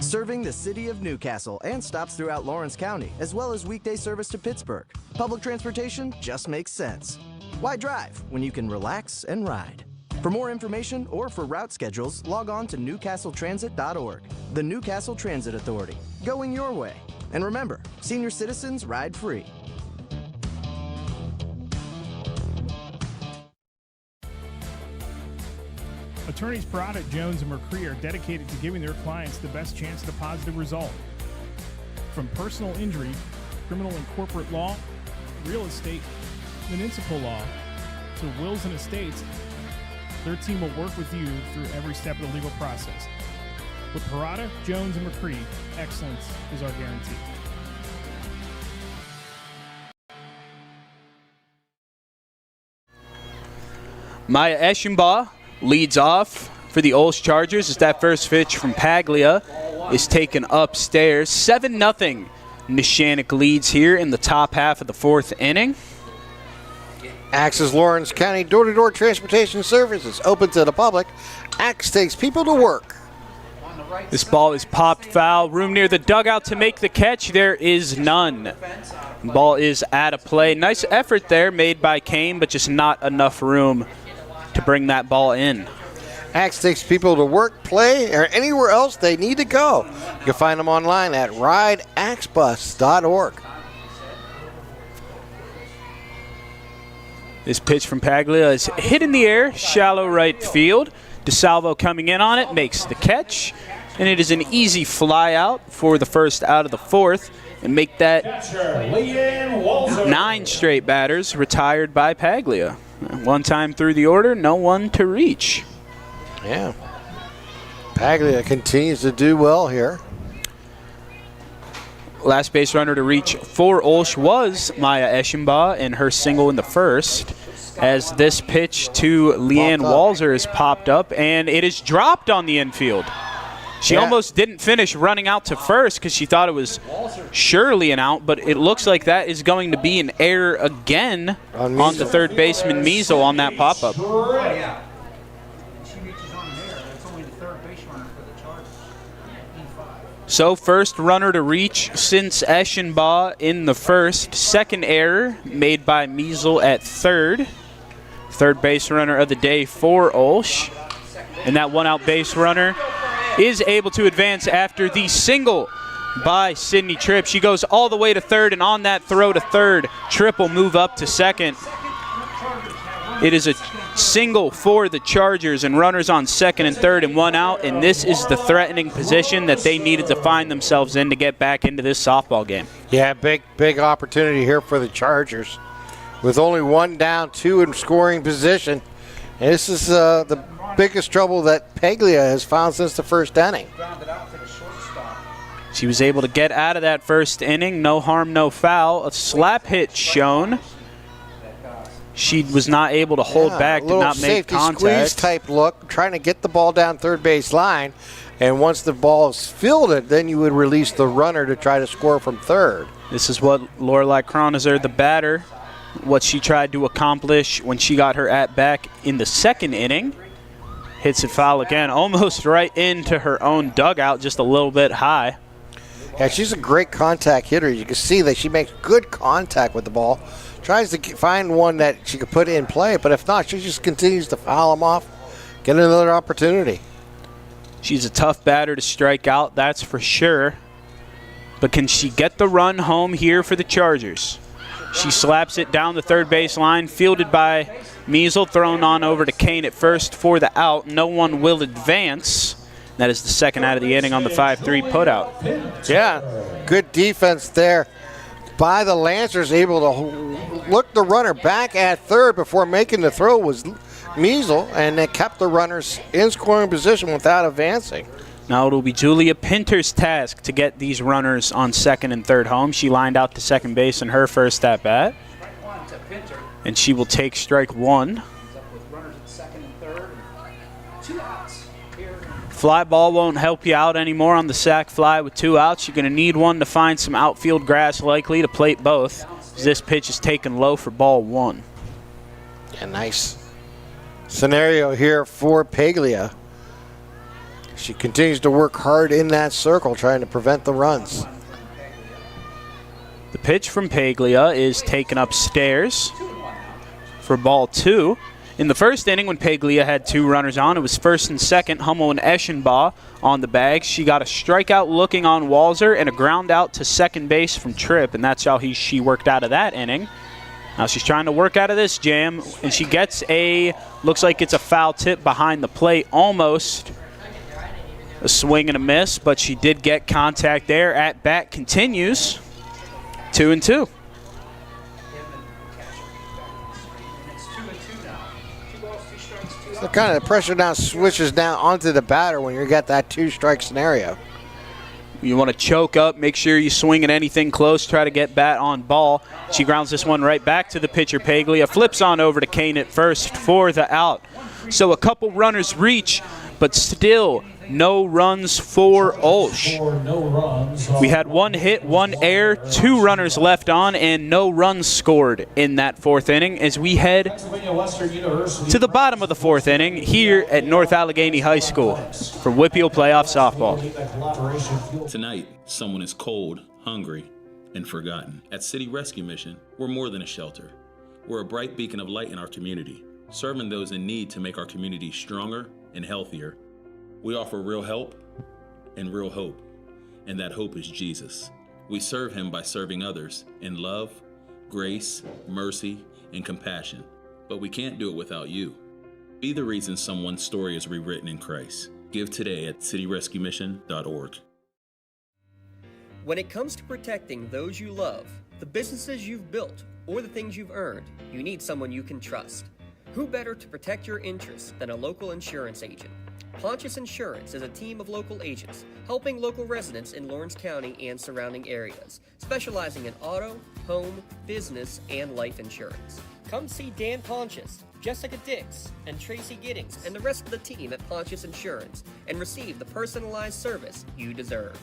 Serving the city of Newcastle and stops throughout Lawrence County, as well as weekday service to Pittsburgh. Public transportation just makes sense. Why drive when you can relax and ride? For more information or for route schedules, log on to newcastletransit.org. The Newcastle Transit Authority, going your way. And remember, senior citizens ride free. Attorneys Parada, Jones, and McCree are dedicated to giving their clients the best chance at a positive result. From personal injury, criminal and corporate law, real estate, municipal law, to wills and estates, their team will work with you through every step of the legal process. With Parada, Jones, and McCree, excellence is our guarantee. Maya Eschenbaugh leads off for the OLSH Chargers as that first pitch from Paglia is taken upstairs. 7-0 Neshannock leads here in the top half of the 4th inning. Axe's Lawrence County door-to-door transportation services open to the public. Axe takes people to work. This ball is popped foul. Room near the dugout to make the catch. There is none. Ball is out of play. Nice effort there made by Kane, but just not enough room to bring that ball in. Axe takes people to work, play, or anywhere else they need to go. You can find them online at rideaxebus.org. This pitch from Paglia is hit in the air, shallow right field. DeSalvo coming in on it, makes the catch, and it is an easy fly out for the first out of the 4th, and make that 9 straight batters retired by Paglia. One time through the order, no one to reach. Yeah. Paglia continues to do well here. Last base runner to reach for OLSH was Maya Eschenbaugh in her single in the 1st, as this pitch to Leanne Walzer is popped up, and it is dropped on the infield. She almost didn't finish running out to first because she thought it was surely an out, but it looks like that is going to be an error again on the third baseman Measle on that pop-up. So first runner to reach since Eschenbaugh in the 1st. Second error made by Measle at 3rd. Third base runner of the day for OLSH. And that one-out base runner is able to advance after the single by Sydney Tripp. She goes all the way to 3rd, and on that throw to 3rd, Tripp will move up to 2nd. It is a single for the Chargers, and runners on 2nd and 3rd and 1 out, and this is the threatening position that they needed to find themselves in to get back into this softball game. Yeah, big opportunity here for the Chargers. With only 1 down, 2 in scoring position. And this is the biggest trouble that Paglia has found since the 1st inning. She was able to get out of that 1st inning, no harm, no foul. A slap hit shown. She was not able to hold back, did not make contact. Squeeze type look, trying to get the ball down third base line. And once the ball is fielded, then you would release the runner to try to score from 3rd. This is what Lorelei Cronizer, the batter, what she tried to accomplish when she got her at-bat in the 2nd inning. Hits it foul again, almost right into her own dugout, just a little bit high. Yeah, she's a great contact hitter. You can see that she makes good contact with the ball. Tries to find one that she could put in play, but if not, she just continues to foul them off, get another opportunity. She's a tough batter to strike out, that's for sure. But can she get the run home here for the Chargers? She slaps it down the third base line, fielded by Measle, thrown on over to Kane at first for the out. No one will advance. That is the 2nd out of the inning on the 5-3 putout. Yeah, good defense there by the Lancers, able to look the runner back at 3rd before making the throw was Measle, and they kept the runners in scoring position without advancing. Now it'll be Julia Pinter's task to get these runners on 2nd and 3rd home. She lined out to 2nd base in her first at-bat, and she will take strike 1. Fly ball won't help you out anymore on the sac fly with 2 outs. You're going to need one to find some outfield grass, likely to plate both. This pitch is taken low for ball 1. Yeah, nice scenario here for Paglia. She continues to work hard in that circle, trying to prevent the runs. The pitch from Paglia is taken upstairs for ball 2. In the 1st inning, when Paglia had 2 runners on, it was 1st and 2nd, Hummel and Eschenbaugh on the bag. She got a strikeout looking on Walzer and a ground out to 2nd base from Tripp, and that's how she worked out of that inning. Now she's trying to work out of this jam, and she gets looks like it's a foul tip behind the plate, almost a swing and a miss, but she did get contact there. At bat continues, 2-2. So kind of the pressure now switches down onto the batter when you got that 2-strike scenario. You want to choke up, make sure you swing at anything close, try to get bat on ball. She grounds this one right back to the pitcher, Paglia. Flips on over to Kane at first for the out. So a couple runners reach, but still no runs for OLSH. We had 1 hit, 1 error, 2 runners left on, and no runs scored in that 4th inning as we head to the bottom of the 4th inning here at North Allegheny High School for WPIAL Playoff Softball. Tonight, someone is cold, hungry, and forgotten. At City Rescue Mission, we're more than a shelter. We're a bright beacon of light in our community, serving those in need to make our community stronger and healthier. We offer real help and real hope, and that hope is Jesus. We serve him by serving others in love, grace, mercy, and compassion. But we can't do it without you. Be the reason someone's story is rewritten in Christ. Give today at cityrescuemission.org. When it comes to protecting those you love, the businesses you've built, or the things you've earned, you need someone you can trust. Who better to protect your interests than a local insurance agent? Pontius Insurance is a team of local agents helping local residents in Lawrence County and surrounding areas, specializing in auto, home, business, and life insurance. Come see Dan Pontius, Jessica Dix, and Tracy Giddings, and the rest of the team at Pontius Insurance, and receive the personalized service you deserve.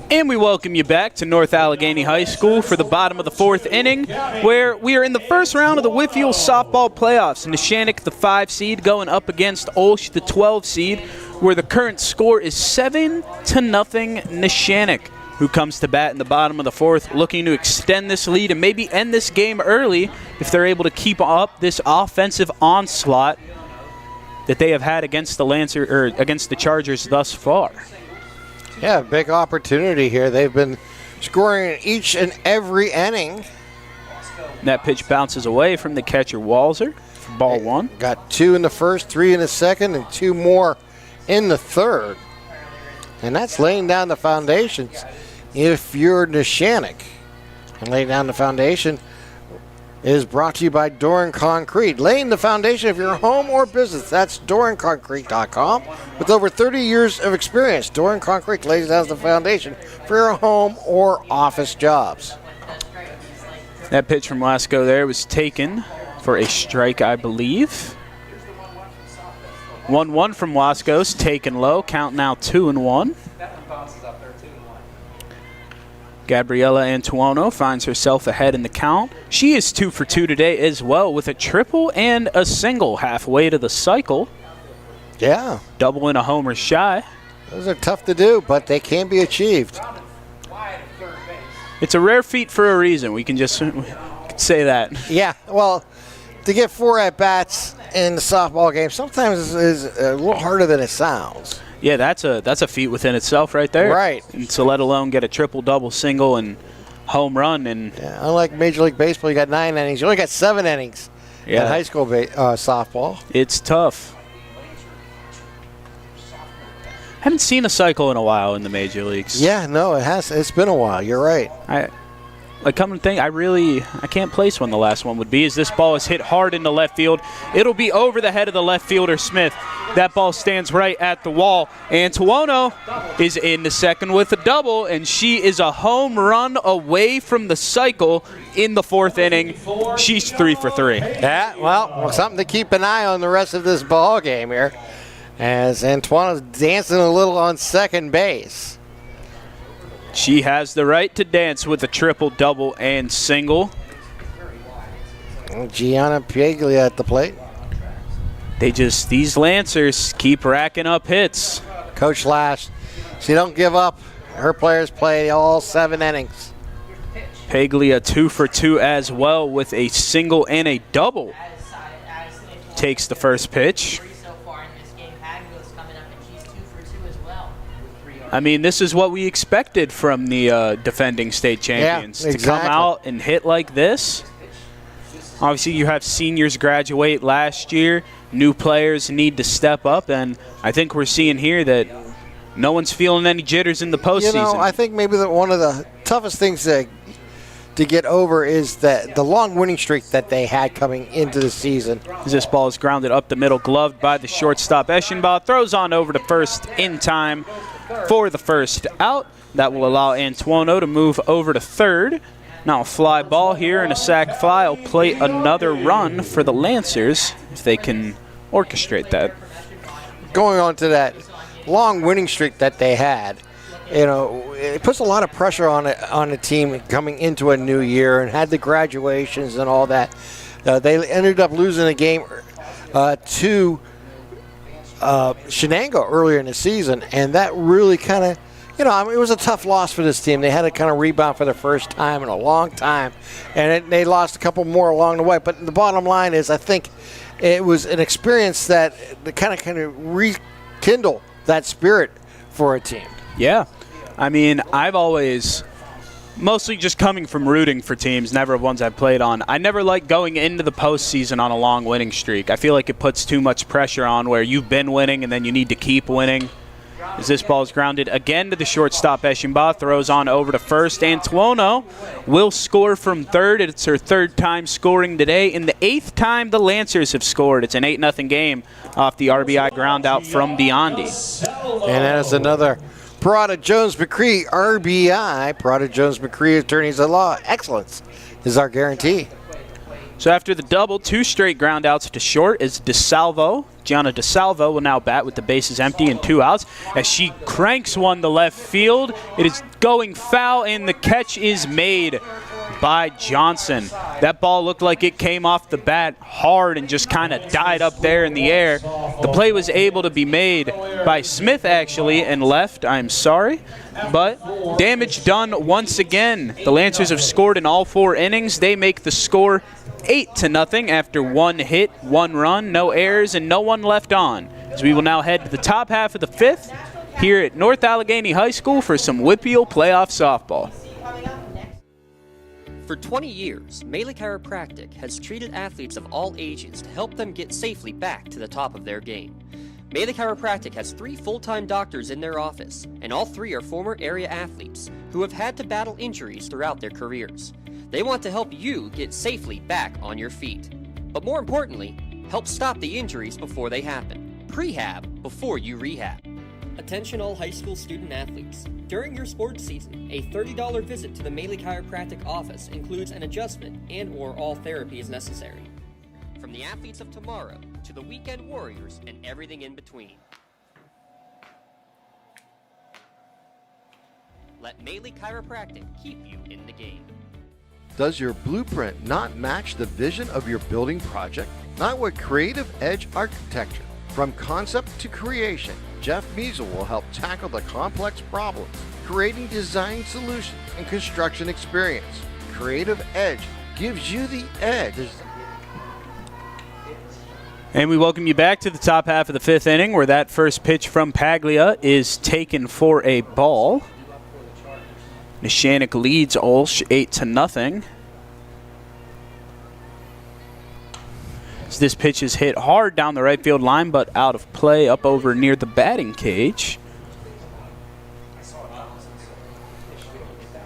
And we welcome you back to North Allegheny High School for the bottom of the 4th inning, where we are in the first round of the WPIAL softball playoffs. Neshannock, the 5 seed, going up against OLSH, the 12 seed, where the current score is 7-0 Neshannock, who comes to bat in the bottom of the 4th, looking to extend this lead and maybe end this game early if they're able to keep up this offensive onslaught that they have had against the against the Chargers thus far. Yeah, big opportunity here. They've been scoring each and every inning. And that pitch bounces away from the catcher Walzer for ball 1. Got 2 in the first, 3 in the second, and 2 more in the 3rd. And that's laying down the foundations if you're Neshannock. And laying down the foundation is brought to you by Doran Concrete. Laying the foundation of your home or business. That's DoranConcrete.com. With over 30 years of experience, Doran Concrete lays down the foundation for your home or office jobs. That pitch from Lasco there was taken for a strike, I believe. 1-1 from Wasco's, taken low. Count now 2-1. Gabriella Antuono finds herself ahead in the count. She is 2 for 2 today as well, with a triple and a single halfway to the cycle. Yeah. Double and a homer shy. Those are tough to do, but they can be achieved. It's a rare feat for a reason. We can just say that. Yeah, well, to get 4 at-bats in the softball game sometimes is a little harder than it sounds. Yeah, that's a feat within itself right there. Right. And so let alone get a triple, double, single, and home run. And yeah, unlike Major League Baseball, you got 9 innings. You only got 7 innings in high school softball. It's tough. Haven't seen a cycle in a while in the major leagues. Yeah, no, it has. It's been a while. You're right. Come to think, I can't place when the last one would be, as this ball is hit hard into left field. It'll be over the head of the left fielder, Smith. That ball stands right at the wall. Antuono is in the second with a double, and she is a home run away from the cycle in the 4th inning. She's 3 for 3. Yeah, well, something to keep an eye on the rest of this ball game here, as Antuono's dancing a little on second base. She has the right to dance with a triple, double, and single. Gianna Pieglia at the plate. These Lancers keep racking up hits. Coach Lash, she don't give up. Her players play all 7 innings. Pieglia 2 for 2 as well with a single and a double. Takes the first pitch. I mean, this is what we expected from the defending state champions. Yeah, exactly. To come out and hit like this. Obviously, you have seniors graduate last year. New players need to step up, and I think we're seeing here that no one's feeling any jitters in the postseason. You know, I think maybe one of the toughest things to get over is the long winning streak that they had coming into the season. This ball is grounded up the middle, gloved by the shortstop. Eschenbaugh throws on over to first in time for the first out. That will allow Antuono to move over to third. Now a fly ball here and a sac fly will play another run for the Lancers if they can orchestrate that. going on to that long winning streak that they had, it puts a lot of pressure on a team coming into a new year and had the graduations and all that. They ended up losing a game to Shenango earlier in the season, and that really kind of, it was a tough loss for this team. They had to kind of rebound for the first time in a long time, and they lost a couple more along the way. But the bottom line is, I think it was an experience that kind of rekindle that spirit for a team. Yeah. I mean, I've always, mostly just coming from rooting for teams, never ones I've played on, I never like going into the postseason on a long winning streak. I feel like it puts too much pressure on where you've been winning and then you need to keep winning. As this ball is grounded again to the shortstop, Eshimba throws on over to first. Antuono will score from third. It's her third time scoring today. In the 8th time the Lancers have scored. It's an 8-0 game off the RBI ground out from Biondi. And that is another Parada Jones-McCree RBI. Parada Jones-McCree attorneys at law. Excellence is our guarantee. So after the double, 2 straight ground outs to short is DeSalvo. Gianna DeSalvo will now bat with the bases empty and 2 outs as she cranks one to left field. It is going foul, and the catch is made by Johnson. That ball looked like it came off the bat hard and just kind of died up there in the air. The play was able to be made by Smith, actually, and left. I'm sorry. But damage done once again. The Lancers have scored in all 4 innings. They make the score 8-0 after 1 hit, 1 run, no errors, and no one left on. As we will now head to the top half of the 5th here at North Allegheny High School for some WPIAL playoff softball. For 20 years, Melee Chiropractic has treated athletes of all ages to help them get safely back to the top of their game. Melee Chiropractic has 3 full-time doctors in their office, and all 3 are former area athletes who have had to battle injuries throughout their careers. They want to help you get safely back on your feet. But more importantly, help stop the injuries before they happen. Prehab before you rehab. Attention all high school student athletes. During your sports season, a $30 visit to the Melee Chiropractic office includes an adjustment and/or all therapy is necessary. From the athletes of tomorrow to the weekend warriors and everything in between. Let Melee Chiropractic keep you in the game. Does your blueprint not match the vision of your building project? Not with Creative Edge Architecture. From concept to creation, Jeff Measle will help tackle the complex problems, creating design solutions and construction experience. Creative Edge gives you the edge. And we welcome you back to the top half of the 5th inning, where that first pitch from Paglia is taken for a ball. Neshannock leads OLSH 8-0. As this pitch is hit hard down the right field line, but out of play up over near the batting cage.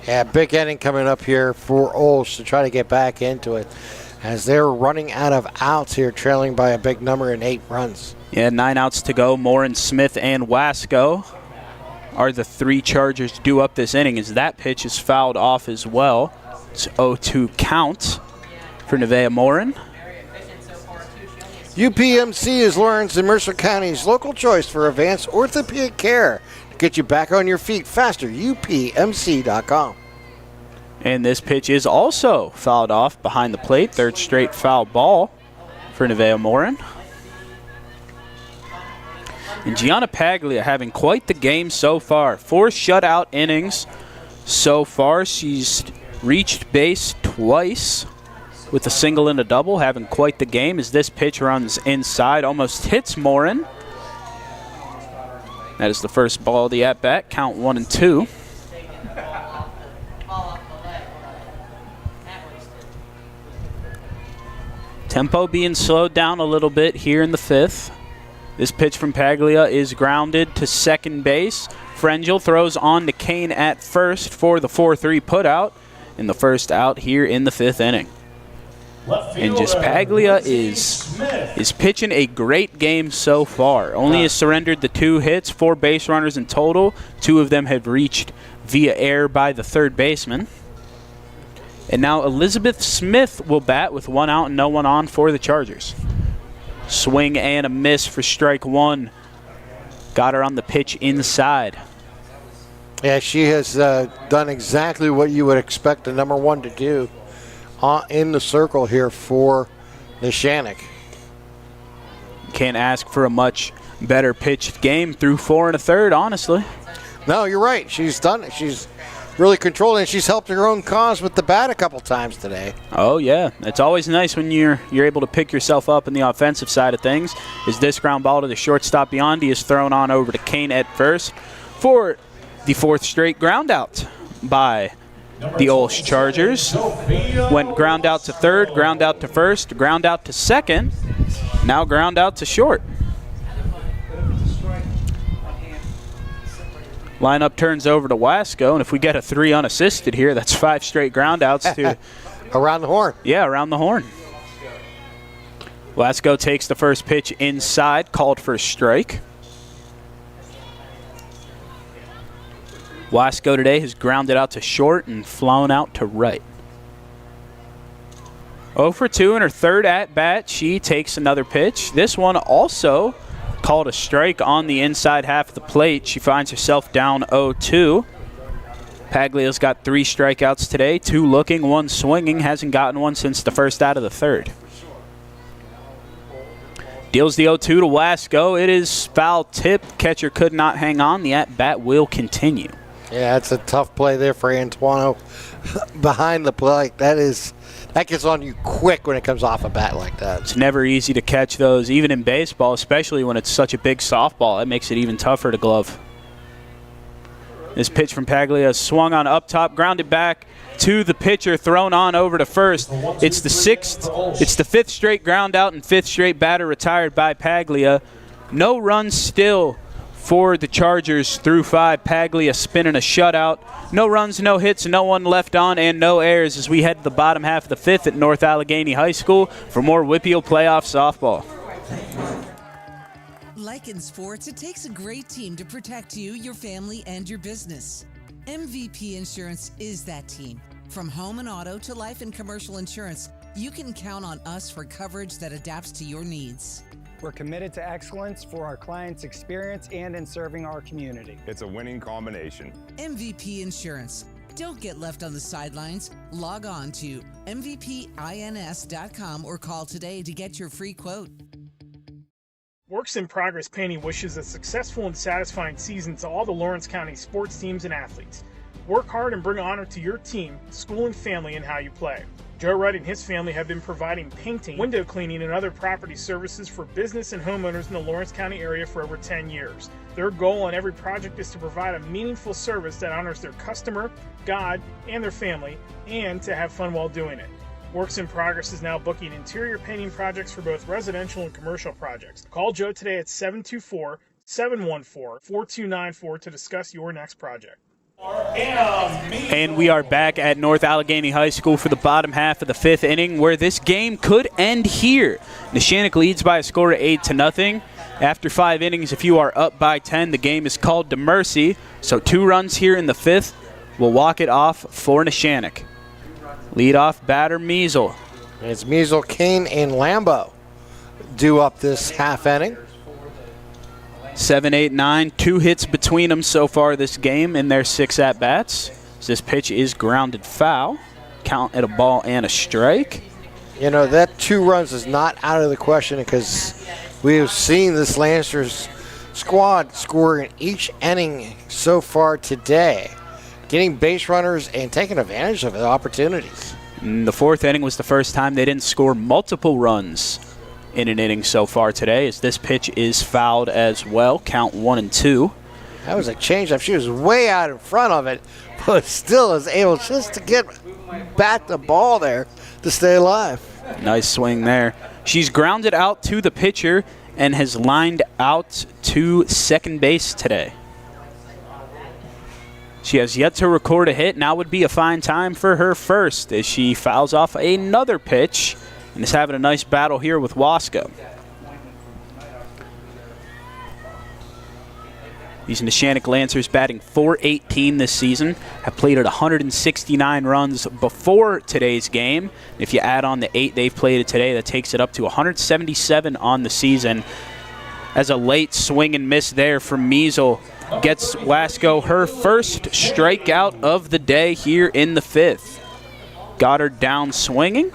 Yeah, big inning coming up here for OLSH to try to get back into it, as they're running out of outs here, trailing by a big number in 8 runs. Yeah, 9 outs to go. Morin, Smith, and Wasco are the 3 Chargers due up this inning, as that pitch is fouled off as well. It's 0-2 count for Nevaeh Morin. UPMC is Lawrence and Mercer County's local choice for advanced orthopedic care. To get you back on your feet faster, upmc.com. And this pitch is also fouled off behind the plate. 3rd straight foul ball for Nevaeh Morin. And Gianna Paglia having quite the game so far. 4 shutout innings so far. She's reached base twice with a single and a double, having quite the game as this pitch runs inside, almost hits Morin. That is the first ball of the at-bat, count 1-2. Tempo being slowed down a little bit here in the 5th. This pitch from Paglia is grounded to second base. Frangel throws on to Kane at first for the 4-3 putout in the first out here in the 5th inning. And just Paglia is pitching a great game so far. Only has surrendered the 2 hits, 4 base runners in total. 2 of them have reached via error by the 3rd baseman. And now Elizabeth Smith will bat with 1 out and no one on for the Chargers. Swing and a miss for strike 1 Got her on the pitch inside. Yeah, she has done exactly what you would expect a number one to do in the circle here for Neshannock. Can't ask for a much better pitched game through 4 1/3, honestly. No, you're right. She's done it. She's really controlled it, and she's helped her own cause with the bat a couple times today. Oh, yeah. It's always nice when you're able to pick yourself up in the offensive side of things. As this ground ball to the shortstop Biondi is thrown on over to Kane at first for the 4th straight ground out by the OLSH Chargers. Went ground out to 3rd, ground out to 1st, ground out to 2nd, now ground out to short. Lineup turns over to Wasco, and if we get a 3 unassisted here, that's 5 straight ground outs to around the horn. Yeah, around the horn. Wasco takes the first pitch inside, called for a strike. Wasco today has grounded out to short and flown out to right. 0 for 2 in her 3rd at-bat. She takes another pitch. This one also called a strike on the inside half of the plate. She finds herself down 0-2. Paglia's got 3 strikeouts today, 2 looking, 1 swinging. Hasn't gotten one since the first out of the 3rd. Deals the 0-2 to Wasco. It is foul tip. Catcher could not hang on. The at-bat will continue. Yeah, it's a tough play there for Antuano behind the plate. That gets on you quick when it comes off a bat like that. It's never easy to catch those, even in baseball, especially when it's such a big softball. That makes it even tougher to glove. This pitch from Paglia swung on up top, grounded back to the pitcher, thrown on over to first. It's the 5th straight ground out and 5th straight batter retired by Paglia. No runs still for the Chargers through 5. Paglia spinning a shutout. No runs, no hits, no one left on, and no errors as we head to the bottom half of the 5th at North Allegheny High School for more WPIAL playoff softball. Like in sports, it takes a great team to protect you, your family, and your business. MVP Insurance is that team. From home and auto to life and commercial insurance, you can count on us for coverage that adapts to your needs. We're committed to excellence for our clients' experience and in serving our community. It's a winning combination. MVP Insurance. Don't get left on the sidelines. Log on to mvpins.com or call today to get your free quote. Works in Progress Painting wishes a successful and satisfying season to all the Lawrence County sports teams and athletes. Work hard and bring honor to your team, school, and family in how you play. Joe Wright and his family have been providing painting, window cleaning, and other property services for business and homeowners in the Lawrence County area for over 10 years. Their goal on every project is to provide a meaningful service that honors their customer, God, and their family, and to have fun while doing it. Works in Progress is now booking interior painting projects for both residential and commercial projects. Call Joe today at 724-714-4294 to discuss your next project. And we are back at North Allegheny High School for the bottom half of the 5th inning, where this game could end here. Neshannock leads by a score of 8-0. After 5 innings, if you are up by 10, the game is called to mercy. So 2 runs here in the 5th will walk it off for Neshannock. Leadoff batter Measle. It's Measle, Kane, and Lambo due up this half inning. 7, 8, 9, 2 hits between them so far this game in their 6 at-bats. This pitch is grounded foul. Count at a ball and a strike. You know, that 2 runs is not out of the question because we have seen this Lancers squad score in each inning so far today, getting base runners and taking advantage of the opportunities. The 4th inning was the first time they didn't score multiple runs in an inning so far today, as this pitch is fouled as well. Count 1-2. That was a changeup. She was way out in front of it, but still is able just to get back the ball there to stay alive. Nice swing there. She's grounded out to the pitcher and has lined out to second base today. She has yet to record a hit. Now would be a fine time for her first as she fouls off another pitch and is having a nice battle here with Wasco. These Neshannock Lancers batting .418 this season, have played at 169 runs before today's game. If you add on the 8 they've played today, that takes it up to 177 on the season. as a late swing and miss there from Measle gets Wasco her first strikeout of the day here in the 5th. Goddard down swinging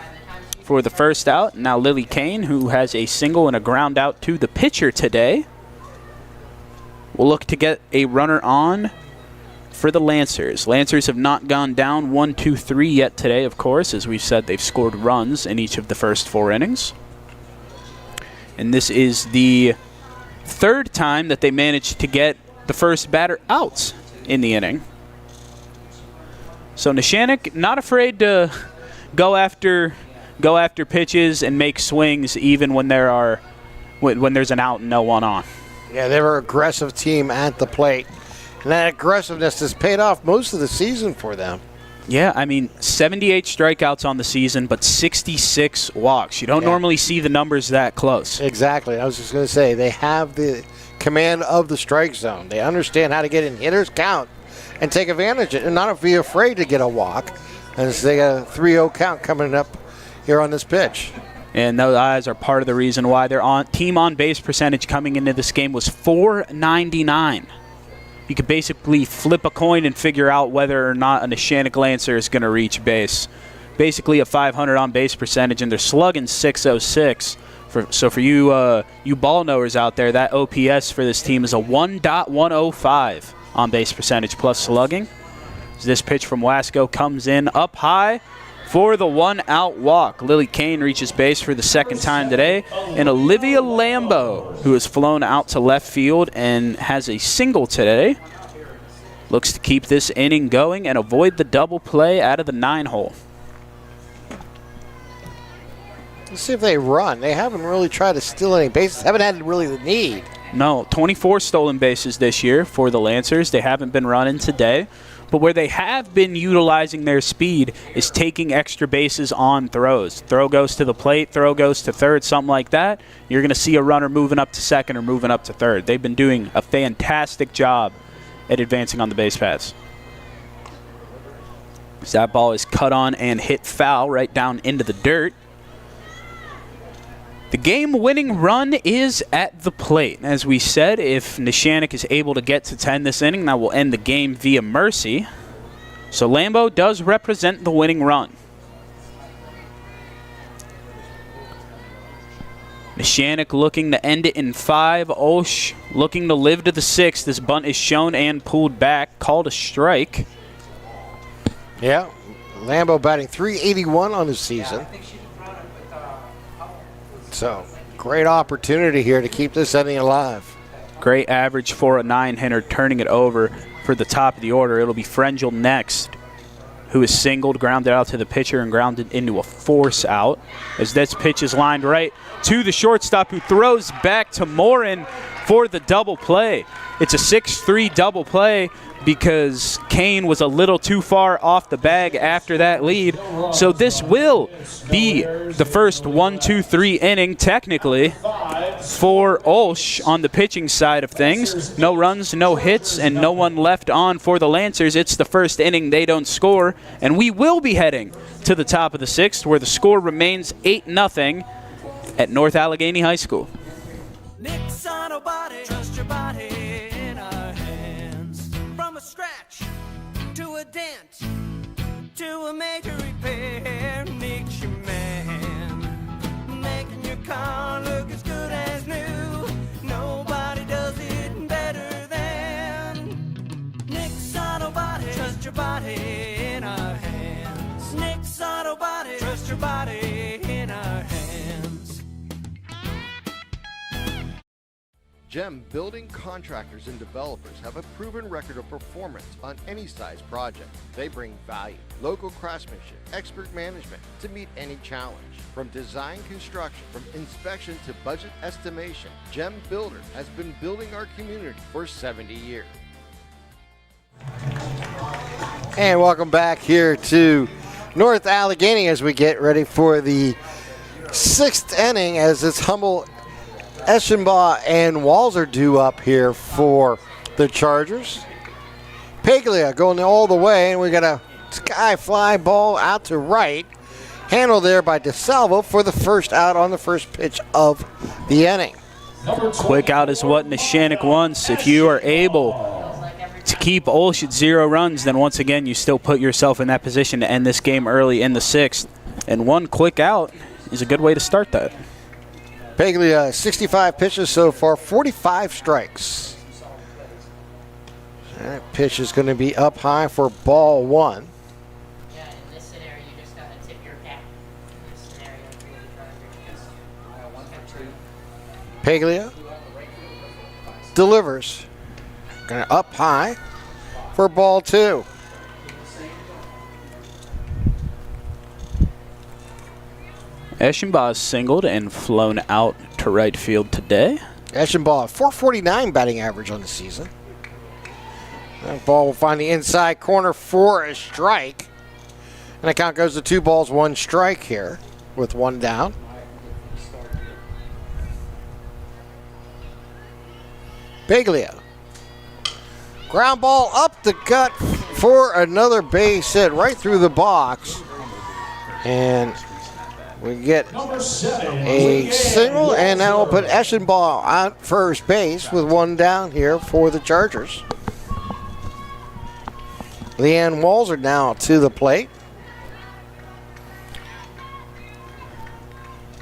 for the first out. Now Lily Kane, who has a single and a ground out to the pitcher today, will look to get a runner on for the Lancers. Lancers have not gone down 1-2-3 yet today, of course. As we've said, they've scored runs in each of the first 4 innings. And this is the 3rd time that they managed to get the first batter out in the inning. So Neshannock not afraid to go after pitches and make swings even when there's an out and no one on. Yeah, they were an aggressive team at the plate. And that aggressiveness has paid off most of the season for them. Yeah, I mean, 78 strikeouts on the season, but 66 walks. You don't normally see the numbers that close. Exactly. I was just going to say, they have the command of the strike zone. They understand how to get in hitters' count and take advantage of it and not be afraid to get a walk. And so they got a 3-0 count coming up here on this pitch. And those eyes are part of the reason why their team on-base percentage coming into this game was .499. You could basically flip a coin and figure out whether or not a Neshannock Lancer is going to reach base. Basically a .500 on-base percentage, and they're slugging .606. So for you ball knowers out there, that OPS for this team is a 1.105 on-base percentage plus slugging. As this pitch from Wasco comes in up high for the 1-out walk. Lily Kane reaches base for the 2nd time today, and Olivia Lambo, who has flown out to left field and has a single today, looks to keep this inning going and avoid the double play out of the 9-hole. Let's see if they run. They haven't really tried to steal any bases, haven't had really the need. No, 24 stolen bases this year for the Lancers. They haven't been running today. But where they have been utilizing their speed is taking extra bases on throws. Throw goes to the plate, throw goes to third, something like that. You're going to see a runner moving up to second or moving up to third. They've been doing a fantastic job at advancing on the base paths. As that ball is cut on and hit foul right down into the dirt. The game-winning run is at the plate. As we said, if Neshannock is able to get to 10 this inning, that will end the game via mercy. So Lambo does represent the winning run. Neshannock looking to end it in 5. OLSH looking to live to the 6th. This bunt is shown and pulled back, called a strike. Yeah, Lambo batting .381 on his season. So, great opportunity here to keep this inning alive. Great average for a 9-hitter, turning it over for the top of the order. It'll be Frangel next, who is singled, grounded out to the pitcher, and grounded into a force out. As this pitch is lined right to the shortstop, who throws back to Morin for the double play. It's a 6-3 double play because Kane was a little too far off the bag after that lead. So this will be the first 1-2-3 inning, technically, for OLSH on the pitching side of things. No runs, no hits, and no one left on for the Lancers. It's the first inning they don't score, and we will be heading to the top of the 6th, where the score remains 8-0 at North Allegheny High School. Nick's Auto Body, trust your body in our hands. From a scratch to a dent to a major repair, Nick's your man. Making your car look as good as new. Nobody does it better than Nick's Auto Body. Trust your body in our hands. Nick's Auto Body, trust your body in our hands. GEM building contractors and developers have a proven record of performance on any size project. They bring value, local craftsmanship, expert management to meet any challenge. From design construction, from inspection to budget estimation, GEM Builder has been building our community for 70 years. And welcome back here to North Allegheny as we get ready for the 6th inning, as it's Humble, Eschenbaugh, and Walzer due up here for the Chargers. Paglia going all the way, and we got a sky fly ball out to right. Handled there by DeSalvo for the first out on the first pitch of the inning. Quick out is what Neshannock wants. If you are able to keep OLSH at 0 runs, then once again you still put yourself in that position to end this game early in the 6th. And one quick out is a good way to start that. Paglia, 65 pitches so far, 45 strikes. That pitch is going to be up high for ball 1. Yeah, in this scenario, you just got to tip your cap. In this scenario, really Paglia delivers. Going to up high for ball 2. Eschenbaugh singled and flown out to right field today. Eschenbaugh, 449 batting average on the season. That ball will find the inside corner for a strike. And the count goes to 2 balls, 1 strike here with 1 down. Paglia. Ground ball up the gut for another base hit right through the box. And we get a single, and that will put Eschenbaugh on first base with 1 down here for the Chargers. Leanne Walzer now to the plate.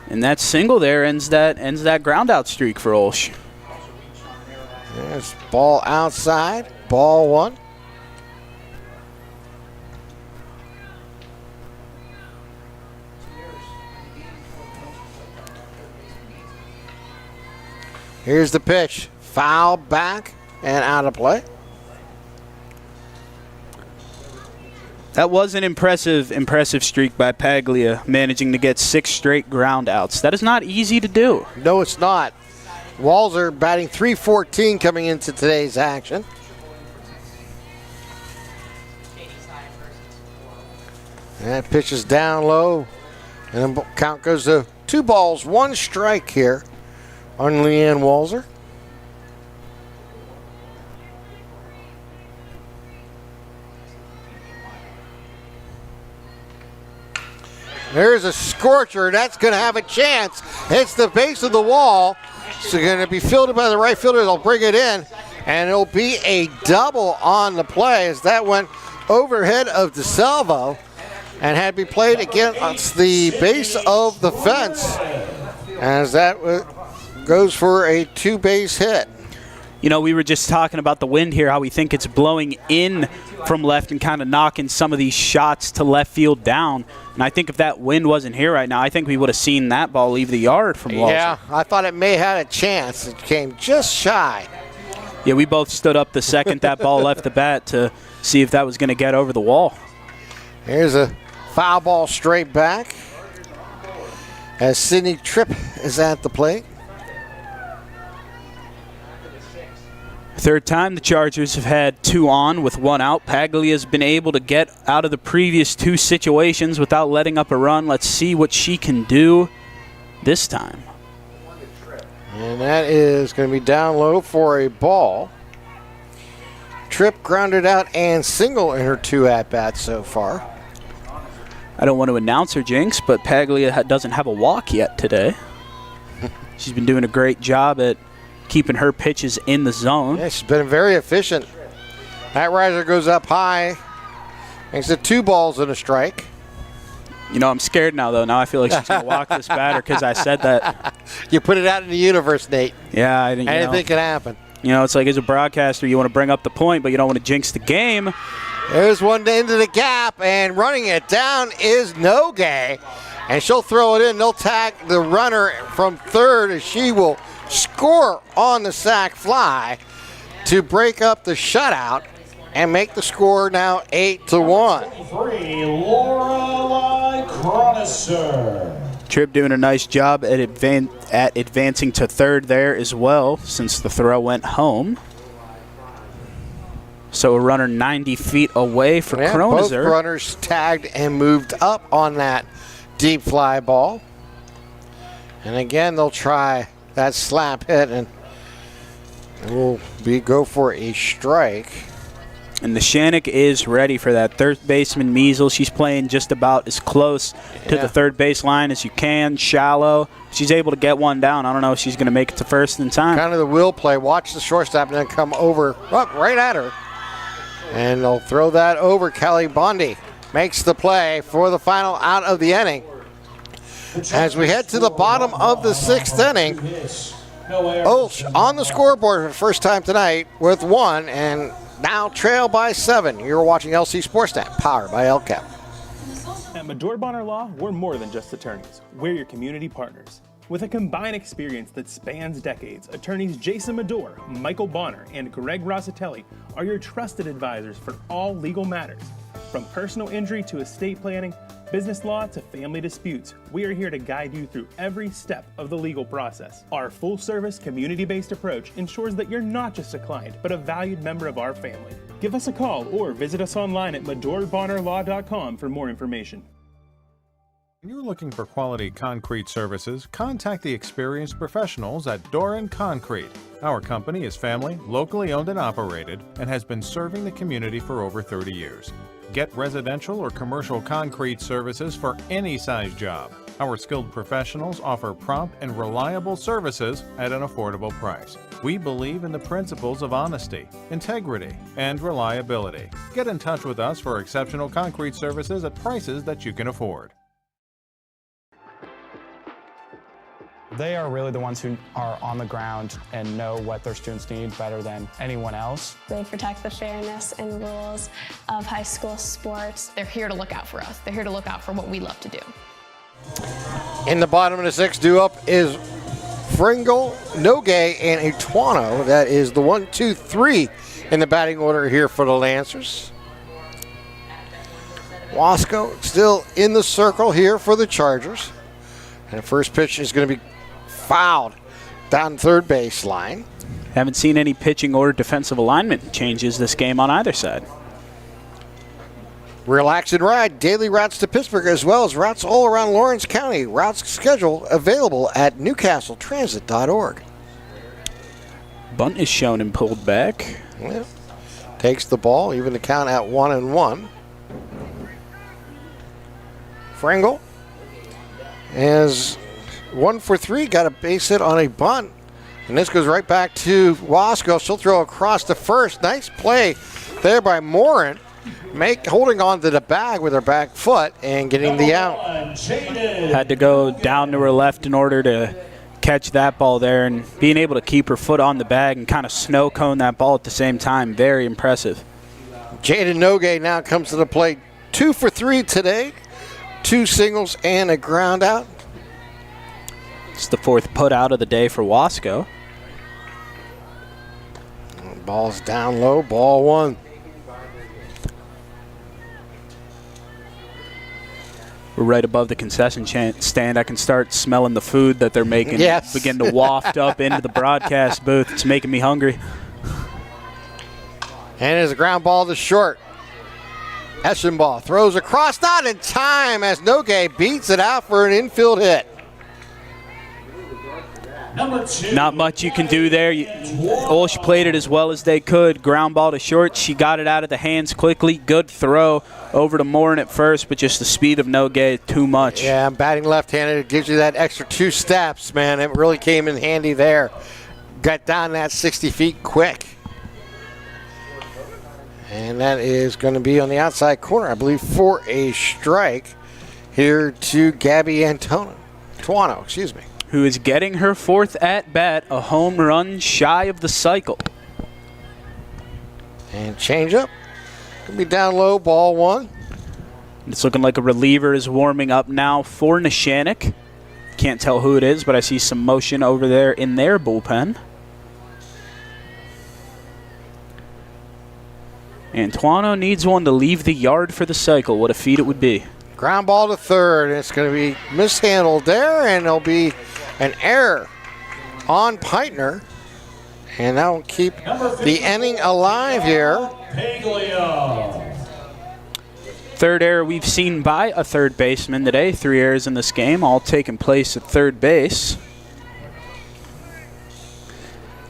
And that single there ends that ground out streak for OLSH. There's ball outside, ball 1. Here's the pitch. Foul back and out of play. That was an impressive streak by Paglia, managing to get 6 straight ground outs. That is not easy to do. No, it's not. Walzer batting .314 coming into today's action. That pitch is down low, and the count goes to 2 balls, 1 strike here on Leanne Walzer. There's a scorcher. That's going to have a chance. Hits the base of the wall. It's going to be fielded by the right fielder. They'll bring it in, and it'll be a double on the play as that went overhead of DeSalvo and had to be played against the base of the fence as that goes for a 2-base hit. You know, we were just talking about the wind here, how we think it's blowing in from left and kind of knocking some of these shots to left field down. And I think if that wind wasn't here right now, I think we would have seen that ball leave the yard from Walzer. Yeah, I thought it may have had a chance. It came just shy. Yeah, we both stood up the second that ball left the bat to see if that was going to get over the wall. Here's a foul ball straight back as Sydney Tripp is at the plate. Third time the Chargers have had 2 on with 1 out. Paglia's been able to get out of the previous 2 situations without letting up a run. Let's see what she can do this time. And that is going to be down low for a ball. Tripp grounded out and single in her 2 at-bats so far. I don't want to announce her jinx, but Paglia doesn't have a walk yet today. She's been doing a great job at keeping her pitches in the zone. Yeah, she's been very efficient. That riser goes up high. Makes it 2 balls and a strike. You know, I'm scared now, though. Now I feel like she's going to walk this batter because I said that. You put it out in the universe, Nate. Yeah. Anything can happen. You know, it's like as a broadcaster, you want to bring up the point, but you don't want to jinx the game. There's one into the gap, and running it down is Nogue. And she'll throw it in. They'll tag the runner from third as she will score on the sac fly to break up the shutout and make the score now 8-1. 3, Lorelei Cronister. Tripp doing a nice job at advancing to third there as well since the throw went home. So a runner 90 feet away for Cronister. Both runners tagged and moved up on that deep fly ball. And again, they'll try that slap hit, and it will go for a strike. And Neshannock is ready for that third baseman measles. She's playing just about as close to the third base line as you can, shallow. She's able to get one down. I don't know if she's going to make it to first in time. Kind of the will play. Watch the shortstop and then come over, right at her. And they'll throw that over. Kelly Bondi makes the play for the final out of the inning. As we head to the bottom of the 6th inning, OLSH on the scoreboard for the first time tonight with 1 and now trail by 7. You're watching LC SportsNet, powered by LCAP. At Medore Bonner Law, we're more than just attorneys. We're your community partners. With a combined experience that spans decades, attorneys Jason Medore, Michael Bonner, and Greg Rossitelli are your trusted advisors for all legal matters. From personal injury to estate planning, business law to family disputes, we are here to guide you through every step of the legal process. Our full-service, community-based approach ensures that you're not just a client, but a valued member of our family. Give us a call or visit us online at MedoreBonnerLaw.com for more information. When you're looking for quality concrete services, contact the experienced professionals at Doran Concrete. Our company is family, locally owned and operated, and has been serving the community for over 30 years. Get residential or commercial concrete services for any size job. Our skilled professionals offer prompt and reliable services at an affordable price. We believe in the principles of honesty, integrity, and reliability. Get in touch with us for exceptional concrete services at prices that you can afford. They are really the ones who are on the ground and know what their students need better than anyone else. They protect the fairness and rules of high school sports. They're here to look out for us. They're here to look out for what we love to do. In the bottom of the 6th, due up is Fringle, Nogay, and Ituano. That is the 1, 2, 3 in the batting order here for the Lancers. Wasco still in the circle here for the Chargers. And the first pitch is going to be fouled down third base line. Haven't seen any pitching or defensive alignment changes this game on either side. Relax and ride. Daily routes to Pittsburgh as well as routes all around Lawrence County. Routes schedule available at newcastletransit.org. Bunt is shown and pulled back. Yeah. Takes the ball, even the count at 1-1. Fringle is 1 for 3, got a base hit on a bunt. And this goes right back to Wasco. She'll throw across the first. Nice play there by Morin. Holding on to the bag with her back foot and getting the out. Had to go down to her left in order to catch that ball there, and being able to keep her foot on the bag and kind of snow cone that ball at the same time. Very impressive. Jaden Nogay now comes to the plate. 2 for 3 today. 2 singles and a ground out. It's the 4th put out of the day for Wasco. Ball's down low, ball 1. We're right above the concession stand. I can start smelling the food that they're making. Yes. Begin to waft up into the broadcast booth. It's making me hungry. And it's a ground ball to short. Eschenbach throws across, not in time as Nogay beats it out for an infield hit. Not much you can do there. OLSH played it as well as they could. Ground ball to short. She got it out of the hands quickly. Good throw over to Morin at first, but just the speed of Nogay, too much. Yeah, batting left-handed, it gives you that extra 2 steps, man. It really came in handy there. Got down that 60 feet quick. And that is going to be on the outside corner, I believe, for a strike here to Gabby Tuano, excuse me. Who is getting her 4th at-bat, a home run shy of the cycle. And change up. Going to be down low, ball 1. It's looking like a reliever is warming up now for Neshannock. Can't tell who it is, but I see some motion over there in their bullpen. Antuano needs one to leave the yard for the cycle. What a feat it would be. Ground ball to third. It's going to be mishandled there, and there'll be an error on Peitner. And that will keep the inning alive here. Third error we've seen by a third baseman today. 3 errors in this game, all taking place at third base.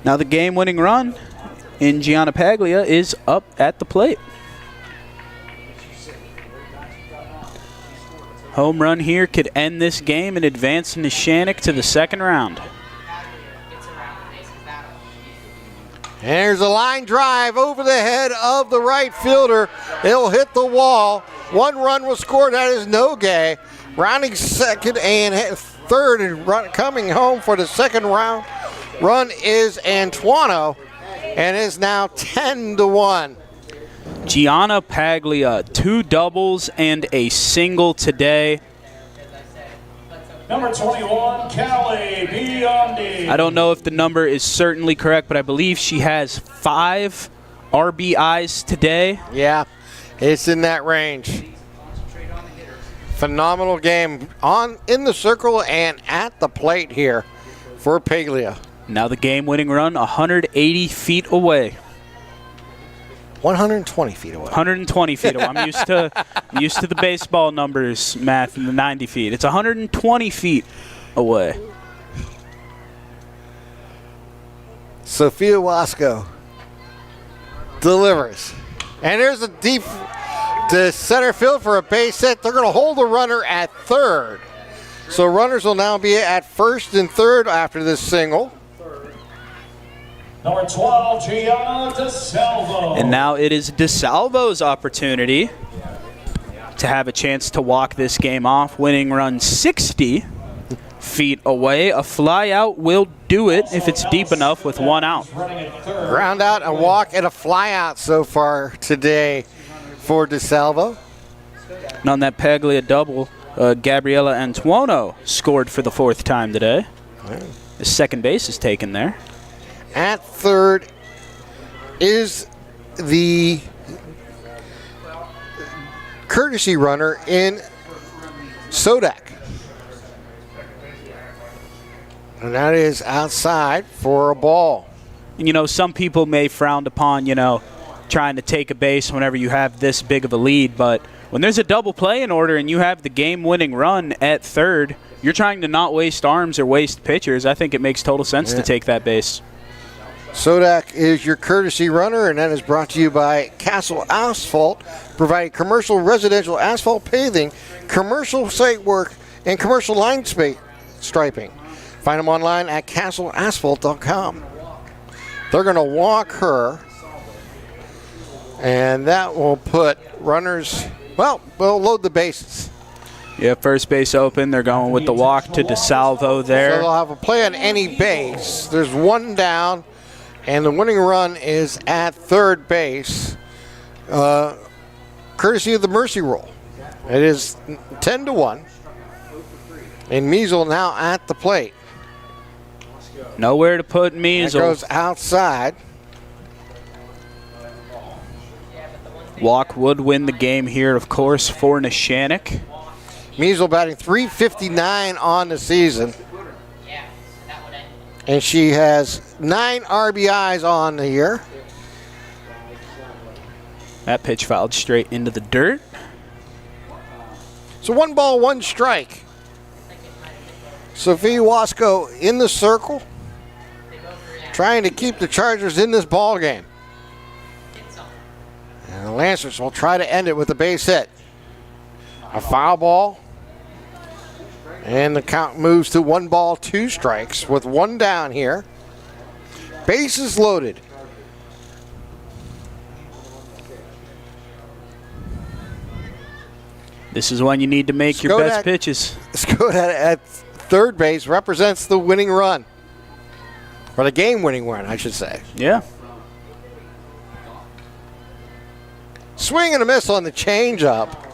Now the game-winning run and Gianna Paglia is up at the plate. Home run here could end this game and advance Neshannock to the second round. And there's a line drive over the head of the right fielder. It'll hit the wall. 1 run was scored. That is Nogue. Rounding second and third and coming home for the second round run is Antuano, and is now 10-1. Gianna Paglia, 2 doubles and a single today. Number 21, Callie Biondi. I don't know if the number is certainly correct, but I believe she has 5 RBIs today. Yeah, it's in that range. Phenomenal game in the circle and at the plate here for Paglia. Now the game-winning run 180 feet away. 120 feet away. 120 feet away. I'm used to the baseball numbers, math, in the 90 feet. It's 120 feet away. Sophia Wasco delivers. And there's a deep to center field for a base hit. They're going to hold the runner at third. So runners will now be at first and third after this single. Number 12, Gianna DeSalvo. And now it is DeSalvo's opportunity to have a chance to walk this game off. Winning run 60 feet away. A fly out will do it if it's deep enough with 1 out. Ground out, a walk, and a fly out so far today for DeSalvo. And on that Paglia double, Gabriela Antuono scored for the 4th time today. The second base is taken there. At third is the courtesy runner in Sodak. And that is outside for a ball. You know, some people may frown upon, trying to take a base whenever you have this big of a lead, but when there's a double play in order and you have the game-winning run at third, you're trying to not waste arms or waste pitchers. I think it makes total sense to take that base. Sodak is your courtesy runner, and that is brought to you by Castle Asphalt, providing commercial, residential asphalt paving, commercial site work, and commercial line striping. Find them online at castleasphalt.com. They're going to walk her, and that will put runners, we'll load the bases. Yeah, first base open. They're going with the walk to DeSalvo there. So they'll have a play on any base. There's 1 down. And the winning run is at third base, courtesy of the Mercy Roll. It is 10-1. And Measle now at the plate. Nowhere to put Measle. That goes outside. Walk would win the game here, of course, for Neshannock. Measle batting .359 on the season. And she has 9 RBIs on the year. That pitch fouled straight into the dirt. So 1 ball, 1 strike. Sophia Wasco in the circle, trying to keep the Chargers in this ball game. And the Lancers will try to end it with a base hit. A foul ball. And the count moves to 1 ball, 2 strikes with 1 down here. Bases loaded. This is when you need to make your best pitches. Skodak at third base represents the winning run. Or the game-winning run, I should say. Yeah. Swing and a miss on the changeup.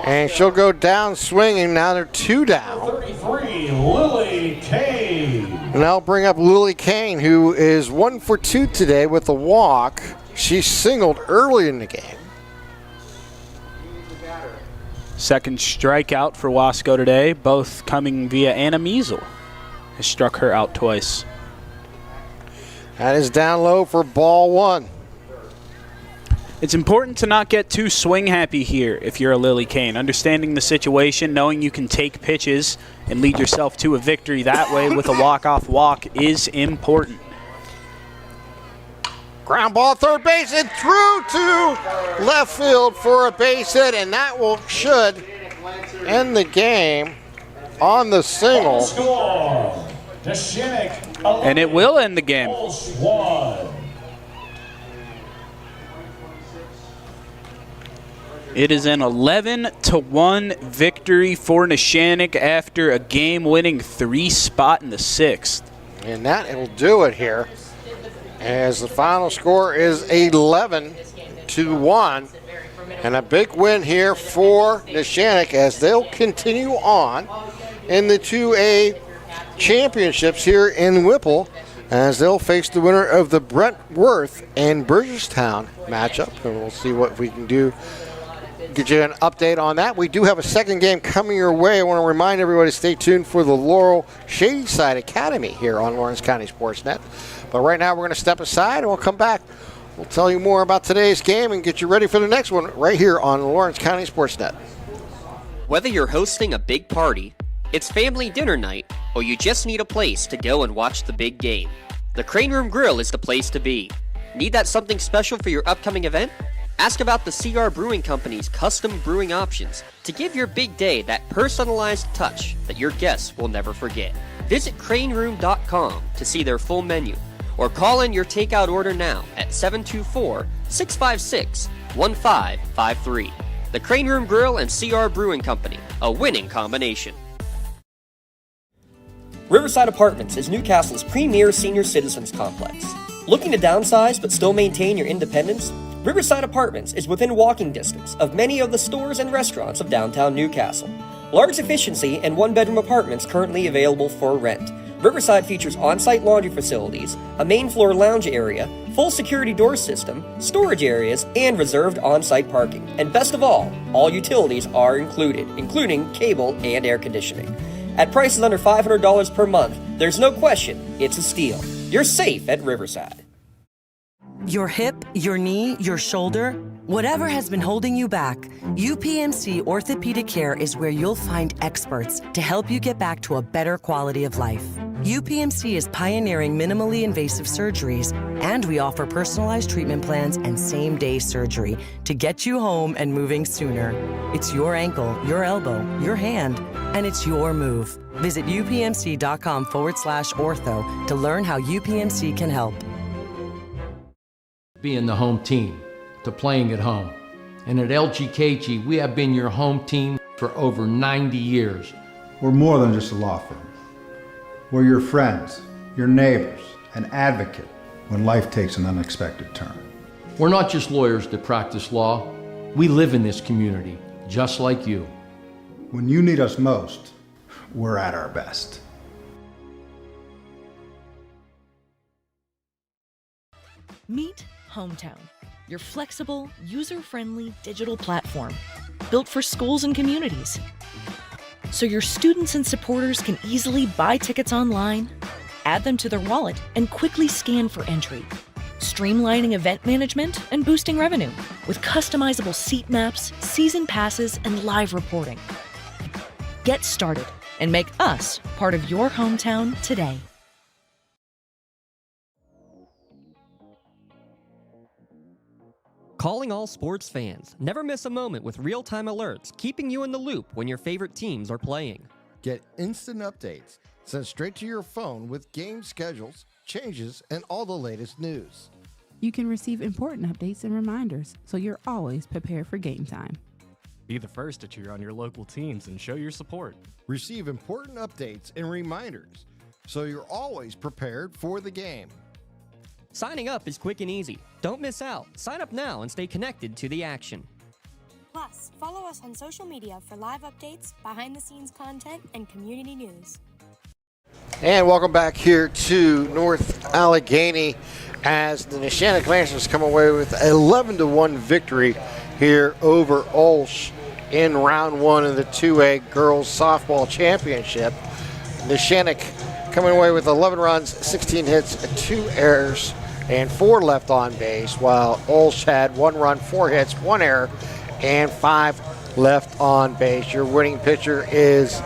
And she'll go down swinging. Now they're 2 down. 33, Lily Kane. And I'll bring up Lily Kane, who is 1 for 2 today with a walk. She singled early in the game. Second strikeout for Wasco today, both coming via Anna Measle. Has struck her out twice. That is down low for ball 1. It's important to not get too swing happy here if you're a Lily Kane. Understanding the situation, knowing you can take pitches and lead yourself to a victory that way with a walk-off walk is important. Ground ball, third base, and through to left field for a base hit, and that should end the game on the single. Score. Neshannock, And it will end the game. OLSH 1. It is an 11-1 victory for Neshannock after a game-winning 3 spot in the 6th. And that will do it here, as the final score is 11-1. And a big win here for Neshannock as they'll continue on in the 2A championships here in Whipple, as they'll face the winner of the Brentworth and Burgestown matchup. And we'll see what we can do. Get you an update on that. We do have a second game coming your way. I want to remind everybody to stay tuned for the Laurel Shadyside Academy here on Lawrence County SportsNet. But right now we're going to step aside and we'll come back. We'll tell you more about today's game and get you ready for the next one right here on Lawrence County SportsNet. Whether you're hosting a big party, it's family dinner night, or you just need a place to go and watch the big game, the Crane Room Grill is the place to be. Need that something special for your upcoming event? Ask about the CR Brewing Company's custom brewing options to give your big day that personalized touch that your guests will never forget. Visit craneroom.com to see their full menu, or call in your takeout order now at 724-656-1553. The Crane Room Grill and CR Brewing Company, a winning combination. Riverside Apartments is Newcastle's premier senior citizens complex. Looking to downsize but still maintain your independence? Riverside Apartments is within walking distance of many of the stores and restaurants of downtown Newcastle. Large efficiency and one-bedroom apartments currently available for rent. Riverside features on-site laundry facilities, a main floor lounge area, full security door system, storage areas, and reserved on-site parking. And best of all utilities are included, including cable and air conditioning. At prices under $500 per month, there's no question it's a steal. You're safe at Riverside. Your hip, your knee, your shoulder, whatever has been holding you back, UPMC Orthopedic Care is where you'll find experts to help you get back to a better quality of life. UPMC is pioneering minimally invasive surgeries, and we offer personalized treatment plans and same-day surgery to get you home and moving sooner. It's your ankle, your elbow, your hand, and it's your move. Visit upmc.com/ortho to learn how UPMC can help. Being the home team, to playing at home. And at LGKG, we have been your home team for over 90 years. We're more than just a law firm. We're your friends, your neighbors, an advocate when life takes an unexpected turn. We're not just lawyers that practice law. We live in this community, just like you. When you need us most, we're at our best. Meet Hometown, your flexible, user-friendly digital platform built for schools and communities. So your students and supporters can easily buy tickets online, add them to their wallet, and quickly scan for entry, streamlining event management and boosting revenue with customizable seat maps, season passes, and live reporting. Get started and make us part of your hometown today. Calling all sports fans. Never miss a moment with real-time alerts, keeping you in the loop when your favorite teams are playing. Get instant updates sent straight to your phone with game schedules, changes, and all the latest news. You can receive important updates and reminders, so you're always prepared for game time. Be the first to cheer on your local teams and show your support. Receive important updates and reminders, so you're always prepared for the game. Signing up is quick and easy. Don't miss out. Sign up now and stay connected to the action. Plus, follow us on social media for live updates, behind-the-scenes content, and community news. And welcome back here to North Allegheny as the Neshannock Lancers come away with an 11-1 victory here over OLSH in round one of the 2A Girls Softball Championship. Neshannock coming away with 11 runs, 16 hits, 2 errors, and 4 left on base, while OLSH had 1 run, 4 hits, 1 error, and 5 left on base. Your winning pitcher is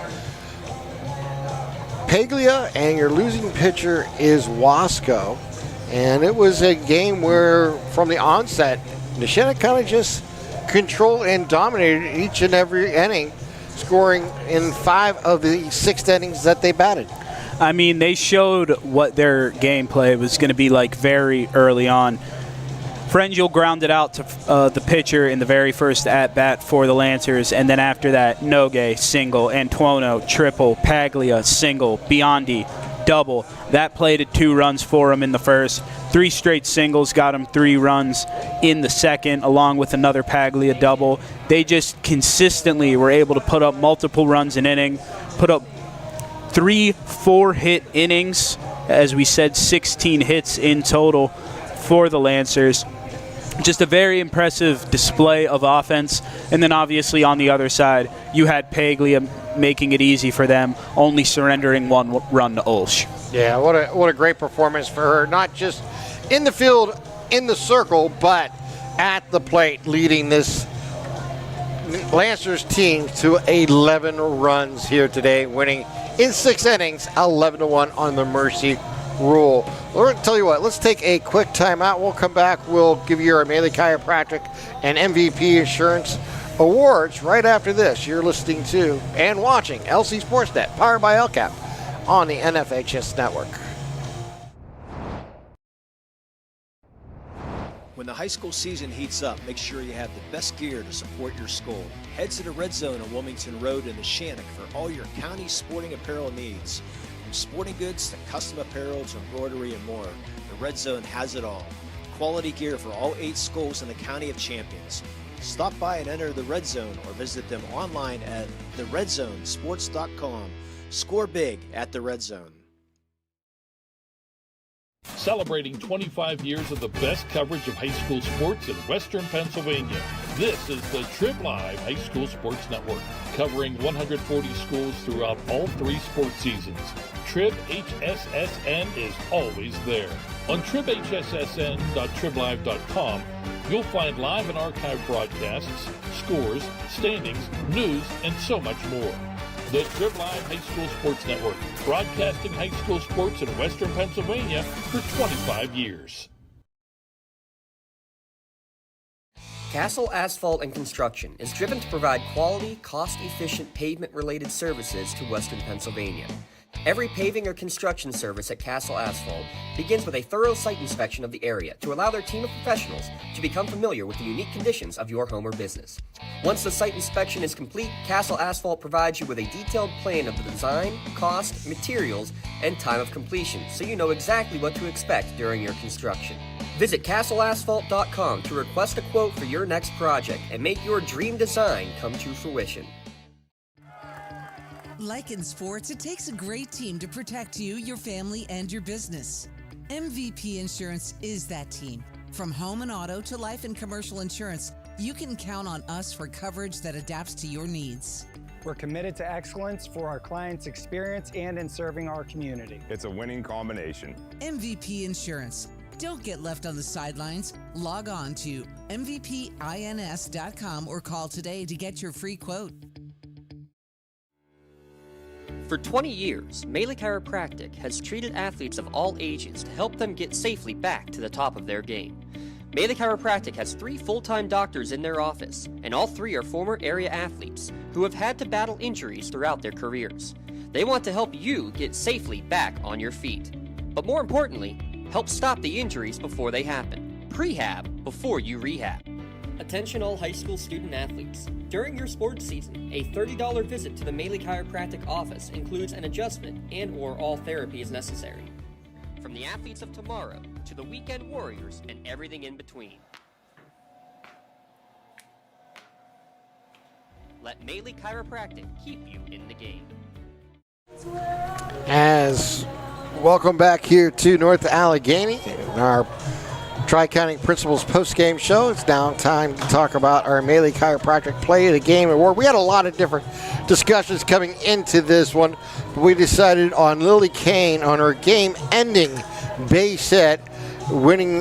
Paglia, and your losing pitcher is Wasco. And it was a game where, from the onset, Neshannock kind of just controlled and dominated each and every inning, scoring in 5 of the 6 innings that they batted. I mean, they showed what their gameplay was going to be like very early on. Frangel grounded out to the pitcher in the very first at-bat for the Lancers, and then after that, Nogue, single, Antuono, triple, Paglia, single, Biondi, double. That played 2 runs for him in the first. 3 straight singles got him 3 runs in the second, along with another Paglia double. They just consistently were able to put up multiple runs an inning, put up 3 4-hit innings. As we said, 16 hits in total for the Lancers. Just a very impressive display of offense. And then obviously on the other side, you had Paglia making it easy for them, only surrendering 1 run to OLSH. Yeah, what a great performance for her, not just in the field, in the circle, but at the plate, leading this Lancers team to 11 runs here today, winning in 6 innings, 11-1 on the Mercy rule. Well, tell you what, let's take a quick timeout. We'll come back. We'll give you our Maley Chiropractic and MVP Insurance awards right after this. You're listening to and watching LC SportsNet, powered by LCAP on the NFHS network. When the high school season heats up, make sure you have the best gear to support your school. Head to the Red Zone on Wilmington Road in Neshannock for all your county sporting apparel needs. From sporting goods to custom apparel to embroidery and more, the Red Zone has it all. Quality gear for all 8 schools in the County of Champions. Stop by and enter the Red Zone or visit them online at theredzonesports.com. Score big at the Red Zone. Celebrating 25 years of the best coverage of high school sports in Western Pennsylvania. This is the Trib Live High School Sports Network, covering 140 schools throughout all 3 sports seasons. Trib HSSN is always there. On tribhssn.triblive.com, you'll find live and archive broadcasts, scores, standings, news, and so much more. The Trib Live High School Sports Network, broadcasting high school sports in Western Pennsylvania for 25 years. Castle Asphalt and Construction is driven to provide quality, cost-efficient pavement-related services to Western Pennsylvania. Every paving or construction service at Castle Asphalt begins with a thorough site inspection of the area to allow their team of professionals to become familiar with the unique conditions of your home or business. Once the site inspection is complete, Castle Asphalt provides you with a detailed plan of the design, cost, materials, and time of completion, so you know exactly what to expect during your construction. Visit castleasphalt.com to request a quote for your next project and make your dream design come to fruition. Like in sports, it takes a great team to protect you, your family, and your business. MVP Insurance is that team. From home and auto to life and commercial insurance, you can count on us for coverage that adapts to your needs. We're committed to excellence for our clients' experience and in serving our community. It's a winning combination. MVP Insurance. Don't get left on the sidelines. Log on to mvpins.com or call today to get your free quote. For 20 years, Maley Chiropractic has treated athletes of all ages to help them get safely back to the top of their game. Maley Chiropractic has 3 full-time doctors in their office, and all 3 are former area athletes who have had to battle injuries throughout their careers. They want to help you get safely back on your feet. But more importantly, help stop the injuries before they happen. Prehab before you rehab. Attention all high school student athletes. During your sports season, a $30 visit to the Maley Chiropractic office includes an adjustment and/or all therapy is necessary. From the athletes of tomorrow to the weekend warriors and everything in between. Let Maley Chiropractic keep you in the game. Welcome back here to North Allegheny, our Tri-County Principals post-game show. It's now time to talk about our Maley Chiropractic Play of the Game Award. We had a lot of different discussions coming into this one, but we decided on Lily Kane on her game-ending base hit, scoring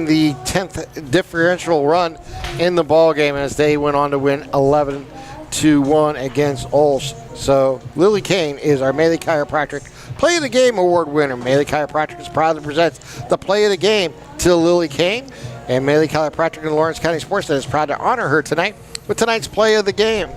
the 10th differential run in the ball game as they went on to win 11-1 against OLSH. So Lily Kane is our Maley Chiropractic Play of the Game award winner, Maley Chiropractic, is proud to present the Play of the Game to Lily Kane. And Maley Chiropractic and Lawrence County SportsNet is proud to honor her tonight with tonight's Play of the Game.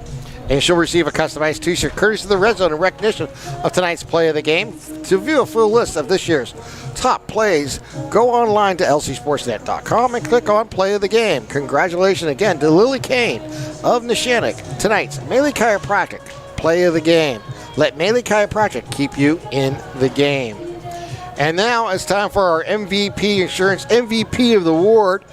And she'll receive a customized t-shirt courtesy of the Red Zone in recognition of tonight's Play of the Game. To view a full list of this year's top plays, go online to lcsportsnet.com and click on Play of the Game. Congratulations again to Lily Kane of Neshannock. Tonight's Maley Chiropractic Play of the Game. Let Maley Chiropractic keep you in the game. And now it's time for our MVP Insurance MVP of the Award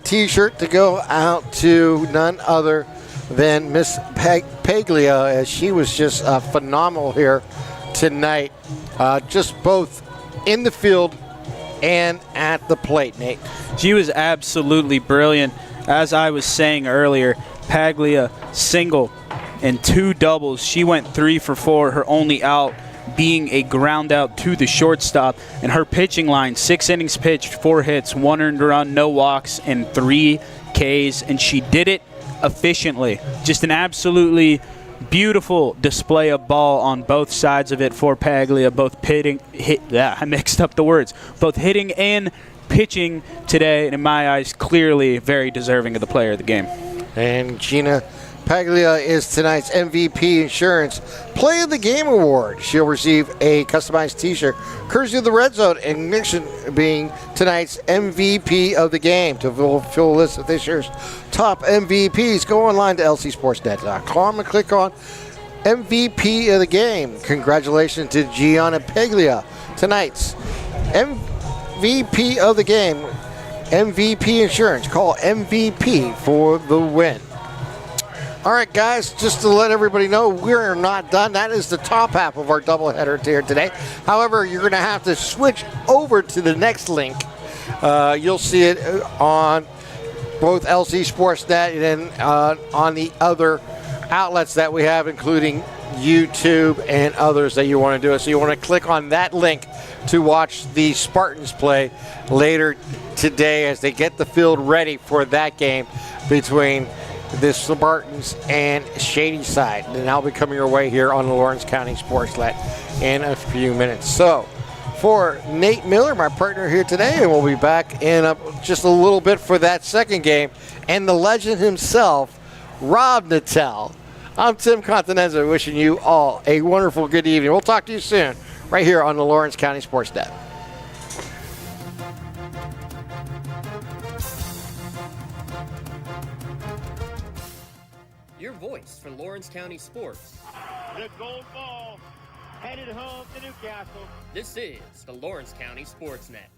t-shirt to go out to none other than Miss Paglia, as she was just phenomenal here tonight, just both in the field and at the plate, Nate. She was absolutely brilliant. As I was saying earlier, Paglia single and 2 doubles. She went 3 for 4, her only out being a ground out to the shortstop. And her pitching line, 6 innings pitched, 4 hits, 1 earned run, no walks, and 3 Ks. And she did it efficiently. Just an absolutely beautiful display of ball on both sides of it for Paglia, both I mixed up the words. Both hitting and pitching today, and in my eyes, clearly very deserving of the player of the game. And Gina Paglia is tonight's MVP Insurance Play of the Game Award. She'll receive a customized t-shirt courtesy of the Red Zone, and Nixon being tonight's MVP of the game. To fill a list of this year's top MVPs, go online to lcsportsnet.com and click on MVP of the game. Congratulations to Gianna Paglia, tonight's MVP of the game. MVP Insurance. Call MVP for the win. All right, guys, just to let everybody know, we're not done. That is the top half of our doubleheader here today. However, you're going to have to switch over to the next link. You'll see it on both LC Sportsnet and on the other outlets that we have, including YouTube and others that you want to do it. So you want to click on that link to watch the Spartans play later today as they get the field ready for that game between the Spartans and Shadyside. And I'll be coming your way here on the Lawrence County SportsNet in a few minutes. So for Nate Miller, my partner here today, and we'll be back in just a little bit for that second game, and the legend himself, Rob Nattell. I'm Tim Continenza, wishing you all a wonderful good evening. We'll talk to you soon right here on the Lawrence County SportsNet. Your voice for Lawrence County sports. The gold ball headed home to Newcastle. This is the Lawrence County SportsNet.